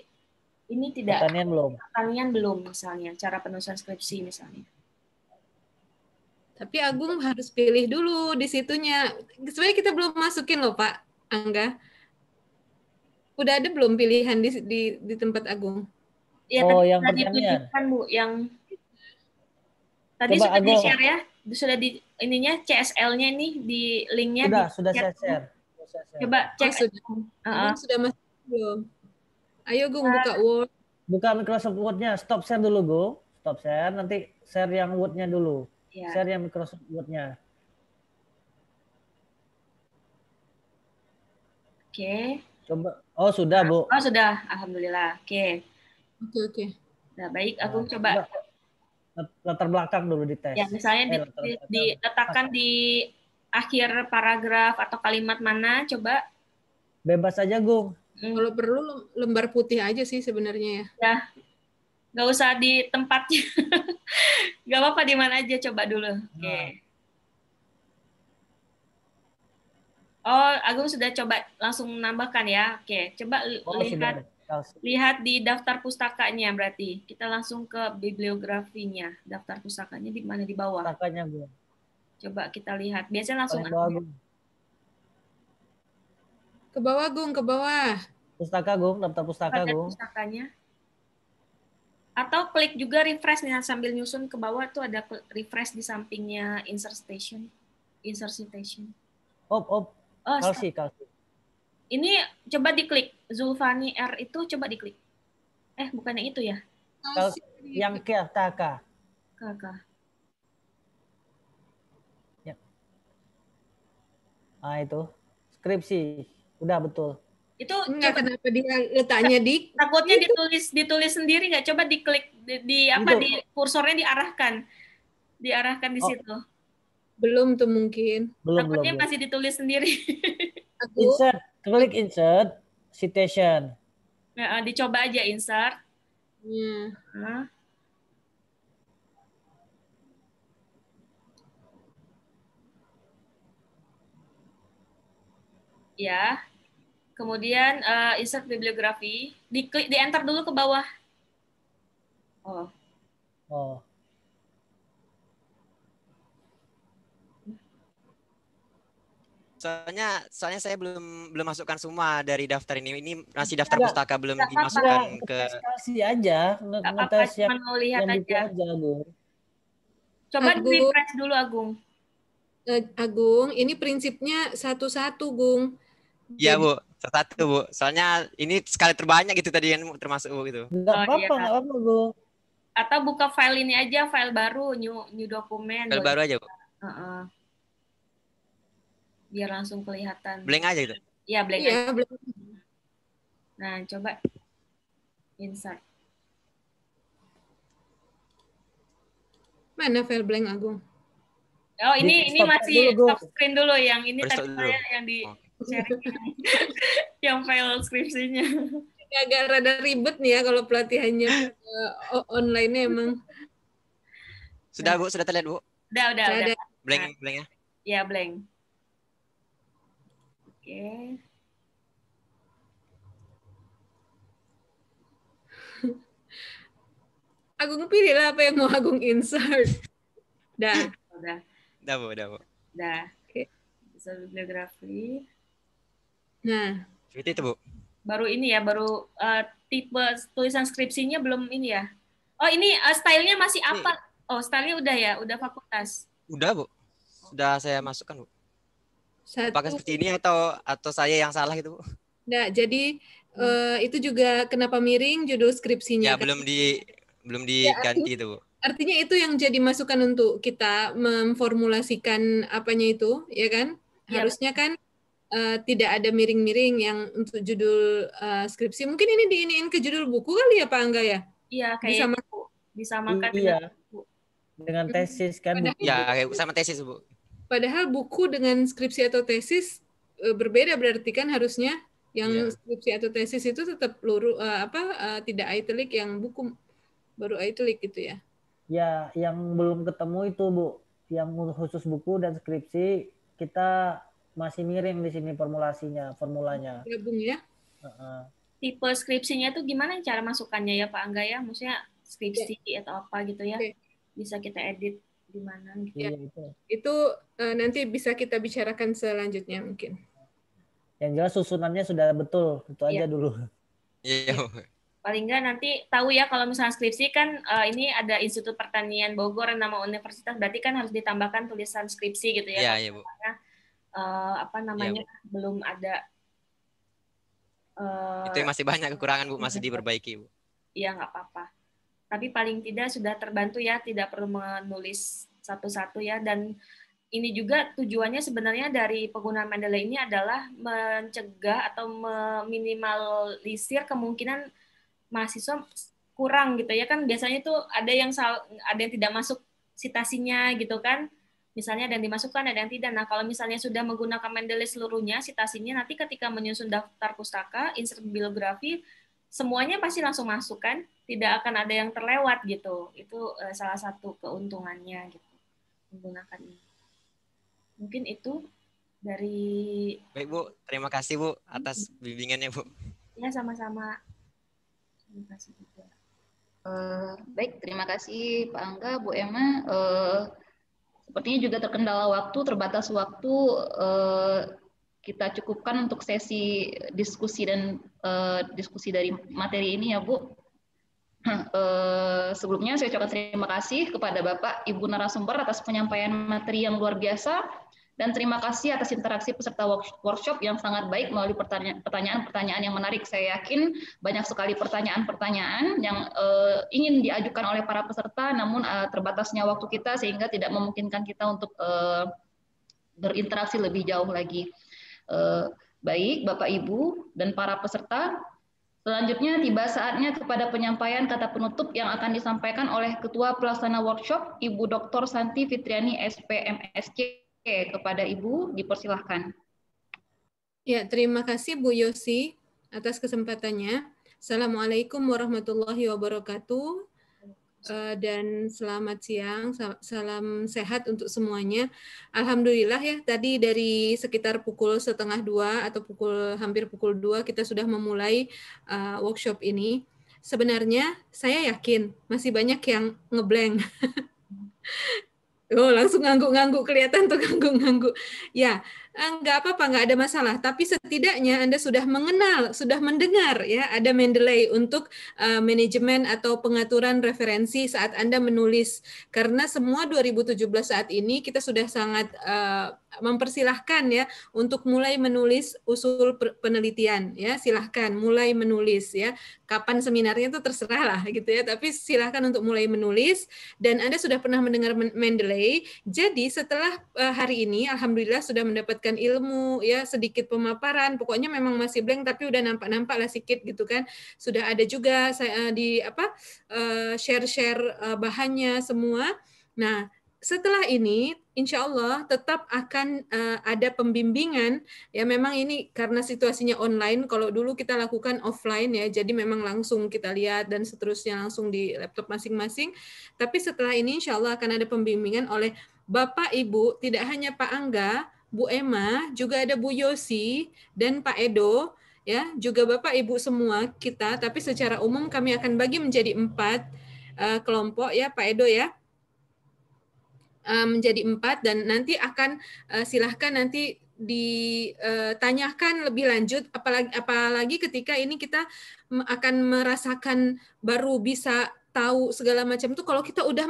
ini tidak? Pertanian belum misalnya, cara penulisan skripsi misalnya. Tapi Agung harus pilih dulu di situnya. Sebenarnya kita belum masukin loh Pak Angga. Udah ada belum pilihan di tempat Agung? Ya, yang pertanian. Bu, yang tadi coba sudah di-share ya? Sudah di ininya CSL-nya nih di linknya. Sudah saya share. Coba cek. Sudah masuk belum? Ayo Gung buka Word. Buka Microsoft Word-nya. Stop share dulu Gung. Stop share. Nanti share yang Word-nya dulu. Ya. Share yang Microsoft Word-nya. Oke. Coba. Oh sudah Bu. Oh sudah. Alhamdulillah. Oke. Nah baik. Aku coba. Latar belakang dulu dites. Ya misalnya diletakkan di akhir paragraf atau kalimat mana. Coba. Bebas aja Gung. Kalau perlu lembar putih aja sih sebenarnya ya. Ya, nggak usah di tempatnya. Nggak apa-apa di mana aja, coba dulu. Oke. Oh, Agung sudah coba langsung menambahkan ya. Oke, coba lihat di daftar pustakanya berarti. Kita langsung ke bibliografinya. Daftar pustakanya di mana, di bawah? Pustakanya Bu. Coba kita lihat. Biasanya langsung ke bawah Gung, ke bawah. Pustaka Gung, daftar pustaka Gung. Pustakanya. Atau klik juga refresh nih sambil nyusun ke bawah tuh ada refresh di sampingnya insert station. Oh, kalsi. Ini coba diklik Zulfani R itu coba diklik. Bukannya itu ya? Yang KK. Ya. Nah itu skripsi. Udah betul. Itu enggak, kenapa dia letaknya di takutnya ditulis sendiri nggak, coba diklik di kursornya diarahkan di situ. Belum tuh mungkin. Takutnya masih ditulis sendiri. Klik insert citation. Nah, dicoba aja insert. Ya. Kemudian insert bibliografi, diklik, di enter dulu ke bawah. Soalnya saya belum masukkan semua dari daftar ini. Ini masih daftar pustaka belum dimasukkan ke. Kasih aja, ngetes yang lihat buku aja. Agung. Coba di-refresh dulu Agung. Agung, ini prinsipnya satu-satu, Gung. Iya, Bu. Satu, Bu. Soalnya ini sekali terbanyak gitu tadi yang termasuk Bu gitu. Enggak apa-apa, Bu. Atau buka file ini aja, file baru, new dokumen. File baru aja, Bu. Biar langsung kelihatan. Blank aja gitu. Iya, blank aja. Nah, coba insert. Mana file blank, Agung? Oh, ini masih stop screen dulu. Yang ini tadi saya yang di sharing yang file skripsinya. Agak rada ribet nih ya kalau pelatihannya online-nya emang. Sudah, Bu, sudah terlihat, Bu? Udah. Blank-nya? Iya, blank. Oke. Agung pilih lah apa yang mau Agung insert. Udah, Bu. Udah. Oke. Bisa bibliografi. Nah. Seperti itu, Bu. Baru ini ya, baru tipe tulisan skripsinya belum ini ya. Oh, ini stylenya masih apa? Oh, stylenya udah ya, udah fakultas. Udah, Bu. Sudah saya masukkan, Bu. Apakah seperti ini atau saya yang salah itu, Bu? Nah, jadi itu juga kenapa miring judul skripsinya? Ya, kan? belum diganti itu, Bu. Artinya itu yang jadi masukan untuk kita memformulasikan apanya itu, ya kan? Ya, harusnya kan tidak ada miring-miring yang untuk judul skripsi. Mungkin ini diiniin ke judul buku kali ya, Pak Angga ya? Iya, kayak disamakan dengan tesis kan? Ya, sama tesis, Bu. Padahal buku dengan skripsi atau tesis berbeda, berarti kan harusnya yang skripsi atau tesis itu tetap tidak italic, yang buku baru italic gitu ya? Ya, yang belum ketemu itu, Bu. Yang khusus buku dan skripsi kita masih miring di sini formulanya. Gabung ya. Tipe skripsinya tuh gimana cara masukannya ya Pak Angga ya? Maksudnya skripsi atau apa gitu ya? Bisa kita edit di mana gitu. Ya. Itu nanti bisa kita bicarakan selanjutnya mungkin. Yang jelas susunannya sudah betul, itu aja dulu. Iya. Paling nggak nanti tahu ya kalau misalnya skripsi kan ini ada Institut Pertanian Bogor nama universitas, berarti kan harus ditambahkan tulisan skripsi gitu ya. Iya, Bu. Belum ada. Itu masih banyak kekurangan, Bu, masih diperbaiki, Bu. Iya, nggak apa-apa. Tapi paling tidak sudah terbantu ya, tidak perlu menulis satu-satu ya. Dan ini juga tujuannya sebenarnya dari penggunaan Mendeley ini adalah mencegah atau meminimalisir kemungkinan mahasiswa kurang gitu ya, kan biasanya itu ada yang tidak masuk citasinya gitu kan. Misalnya ada yang dimasukkan, ada yang tidak. Nah, kalau misalnya sudah menggunakan Mendeley seluruhnya, citasinya, nanti ketika menyusun daftar pustaka, insert bibliografi, semuanya pasti langsung masuk kan, tidak akan ada yang terlewat gitu. Itu salah satu keuntungannya gitu, menggunakan ini. Mungkin itu dari... Baik, Bu. Terima kasih, Bu, atas bimbingannya, Bu. Ya, sama-sama. Terima kasih juga. Baik, terima kasih Pak Angga, Bu Emma. Sepertinya juga terkendala waktu, terbatas waktu, kita cukupkan untuk sesi diskusi dan diskusi dari materi ini ya Bu. Sebelumnya saya ucapkan terima kasih kepada Bapak Ibu narasumber atas penyampaian materi yang luar biasa, dan terima kasih atas interaksi peserta workshop yang sangat baik melalui pertanyaan-pertanyaan yang menarik. Saya yakin banyak sekali pertanyaan-pertanyaan yang ingin diajukan oleh para peserta, namun terbatasnya waktu kita sehingga tidak memungkinkan kita untuk berinteraksi lebih jauh lagi. Baik, Bapak Ibu dan para peserta, selanjutnya tiba saatnya kepada penyampaian kata penutup yang akan disampaikan oleh Ketua Pelaksana Workshop, Ibu Dr. Santi Fitriani, SPMSC. Kepada Ibu, dipersilahkan. Ya, terima kasih Bu Yosi atas kesempatannya. Assalamualaikum warahmatullahi wabarakatuh. Dan selamat siang, salam sehat untuk semuanya. Alhamdulillah ya, tadi dari sekitar pukul 1:30 atau hampir pukul 2 kita sudah memulai workshop ini. Sebenarnya saya yakin masih banyak yang ngeblank. Oh, langsung ngangguk-ngangguk, kelihatan tuh ngangguk-ngangguk. Ya, Nggak apa-apa, nggak ada masalah. Tapi setidaknya Anda sudah mengenal, sudah mendengar ya ada Mendeley untuk manajemen atau pengaturan referensi saat Anda menulis. Karena semua 2017 saat ini kita sudah sangat mempersilahkan ya untuk mulai menulis usul penelitian ya, silahkan mulai menulis ya. Kapan seminarnya itu terserah lah gitu ya, tapi silahkan untuk mulai menulis. Dan Anda sudah pernah mendengar Mendeley, jadi setelah hari ini alhamdulillah sudah mendapatkan ilmu ya, sedikit pemaparan, pokoknya memang masih blank tapi udah nampak-nampak lah sedikit gitu kan. Sudah ada juga saya di share-share bahannya semua. Nah, setelah ini, insya Allah tetap akan ada pembimbingan. Ya memang ini karena situasinya online. Kalau dulu kita lakukan offline ya, jadi memang langsung kita lihat dan seterusnya langsung di laptop masing-masing. Tapi setelah ini, insya Allah akan ada pembimbingan oleh Bapak Ibu, tidak hanya Pak Angga, Bu Emma, juga ada Bu Yosi dan Pak Edo. Ya, juga Bapak Ibu semua kita. Tapi secara umum kami akan bagi menjadi 4 kelompok ya, Pak Edo ya. Menjadi 4 dan nanti akan silahkan nanti ditanyakan lebih lanjut, apalagi ketika ini kita akan merasakan baru bisa tahu segala macam itu kalau kita udah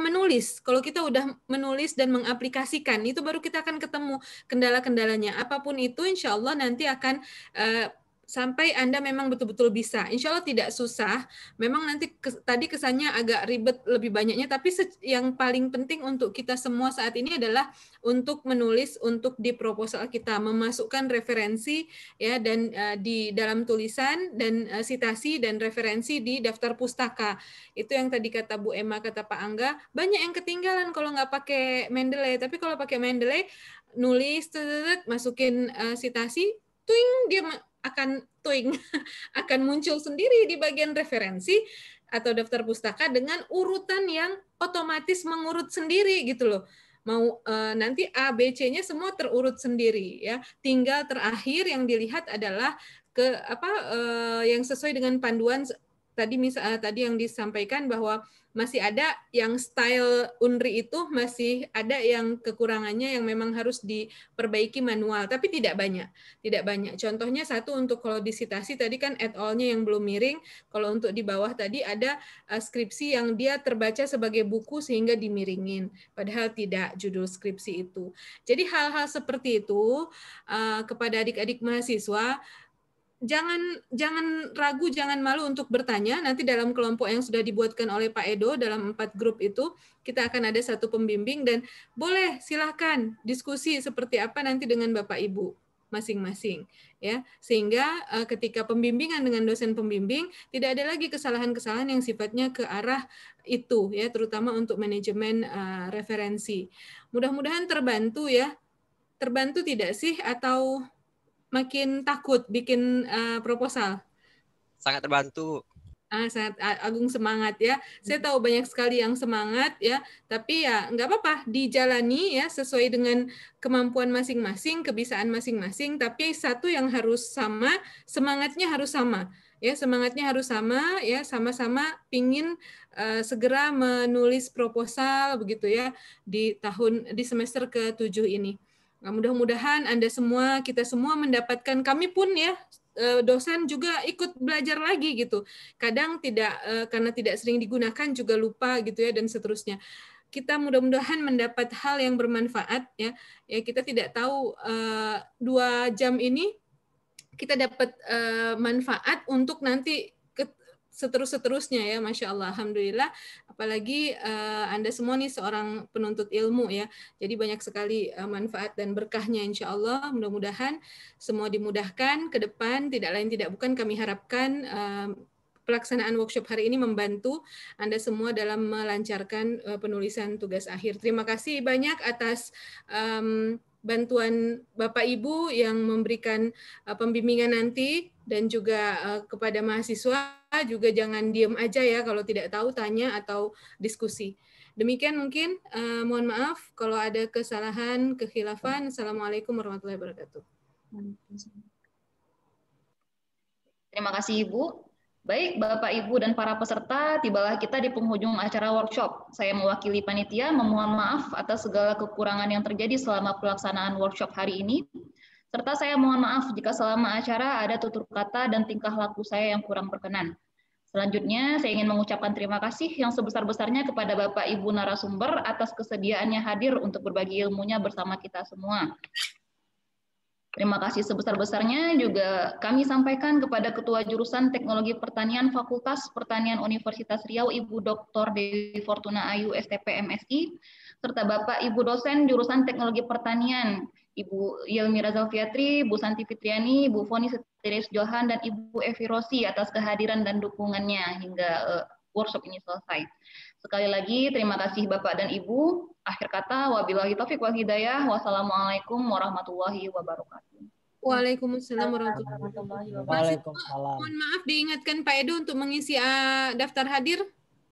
menulis dan mengaplikasikan, itu baru kita akan ketemu kendala-kendalanya. Apapun itu insya Allah nanti akan sampai Anda memang betul-betul bisa. Insya Allah tidak susah. Memang nanti tadi kesannya agak ribet lebih banyaknya, tapi yang paling penting untuk kita semua saat ini adalah untuk menulis untuk di proposal kita, memasukkan referensi ya dan di dalam tulisan dan sitasi dan referensi di daftar pustaka. Itu yang tadi kata Bu Emma, kata Pak Angga, banyak yang ketinggalan kalau nggak pakai Mendeley. Tapi kalau pakai Mendeley, nulis, masukin sitasi, tuing, dia akan muncul sendiri di bagian referensi atau daftar pustaka dengan urutan yang otomatis mengurut sendiri gitu loh. Mau nanti A, B, C-nya semua terurut sendiri ya. Tinggal terakhir yang dilihat adalah yang sesuai dengan panduan tadi yang disampaikan bahwa masih ada yang style UNRI itu masih ada yang kekurangannya yang memang harus diperbaiki manual, tapi tidak banyak. Contohnya satu untuk kalau di sitasi tadi kan et al-nya yang belum miring, kalau untuk di bawah tadi ada skripsi yang dia terbaca sebagai buku sehingga dimiringin, padahal tidak judul skripsi itu. Jadi hal-hal seperti itu kepada adik-adik mahasiswa, jangan ragu, jangan malu untuk bertanya. Nanti dalam kelompok yang sudah dibuatkan oleh Pak Edo dalam 4 grup itu kita akan ada satu pembimbing dan boleh silahkan diskusi seperti apa nanti dengan Bapak Ibu masing-masing ya, sehingga ketika pembimbingan dengan dosen pembimbing tidak ada lagi kesalahan-kesalahan yang sifatnya ke arah itu ya, terutama untuk manajemen referensi. Mudah-mudahan terbantu ya. Terbantu tidak sih atau makin takut bikin proposal? Sangat terbantu. Sangat Agung semangat ya. Saya tahu banyak sekali yang semangat ya, tapi ya nggak apa-apa, dijalani ya sesuai dengan kemampuan masing-masing, kebisaan masing-masing. Tapi satu yang harus sama, semangatnya harus sama. Ya, semangatnya harus sama ya, sama-sama pingin segera menulis proposal begitu ya di semester ke-7 ini. Nah, mudah-mudahan Anda semua, kita semua mendapatkan, kami pun ya, dosen juga ikut belajar lagi gitu. Kadang tidak, karena tidak sering digunakan juga lupa gitu ya, dan seterusnya. Kita mudah-mudahan mendapat hal yang bermanfaat ya. Ya kita tidak tahu 2 jam ini kita dapat manfaat untuk nanti seterusnya ya, Masya Allah, Alhamdulillah. Apalagi Anda semua nih seorang penuntut ilmu ya, jadi banyak sekali manfaat dan berkahnya insya Allah. Mudah-mudahan semua dimudahkan ke depan, tidak lain tidak bukan kami harapkan pelaksanaan workshop hari ini membantu Anda semua dalam melancarkan penulisan tugas akhir. Terima kasih banyak atas bantuan Bapak Ibu yang memberikan pembimbingan nanti, dan juga kepada mahasiswa juga jangan diem aja ya, kalau tidak tahu tanya atau diskusi. Demikian mungkin, mohon maaf kalau ada kesalahan, kekhilafan. Assalamualaikum warahmatullahi wabarakatuh. Terima kasih Ibu. Baik, Bapak, Ibu, dan para peserta, tibalah kita di penghujung acara workshop. Saya mewakili panitia memohon maaf atas segala kekurangan yang terjadi selama pelaksanaan workshop hari ini. Serta saya mohon maaf jika selama acara ada tutur kata dan tingkah laku saya yang kurang berkenan. Selanjutnya, saya ingin mengucapkan terima kasih yang sebesar-besarnya kepada Bapak Ibu narasumber atas kesediaannya hadir untuk berbagi ilmunya bersama kita semua. Terima kasih sebesar-besarnya juga kami sampaikan kepada Ketua Jurusan Teknologi Pertanian Fakultas Pertanian Universitas Riau, Ibu Dr. Dewi Fortuna Ayu, STP MSI, serta Bapak Ibu dosen Jurusan Teknologi Pertanian, Ibu Yelmira Zalfiatri, Bu Santi Fitriani, Bu Foni Setirius Johan, dan Ibu Evi Rosi atas kehadiran dan dukungannya hingga workshop ini selesai. Sekali lagi terima kasih Bapak dan Ibu. Akhir kata, wabillahi taufiq wal hidayah. Wassalamualaikum warahmatullahi wabarakatuh. Waalaikumsalam warahmatullahi wabarakatuh. Waalaikumsalam. Mohon maaf diingatkan Pak Edo untuk mengisi daftar hadir.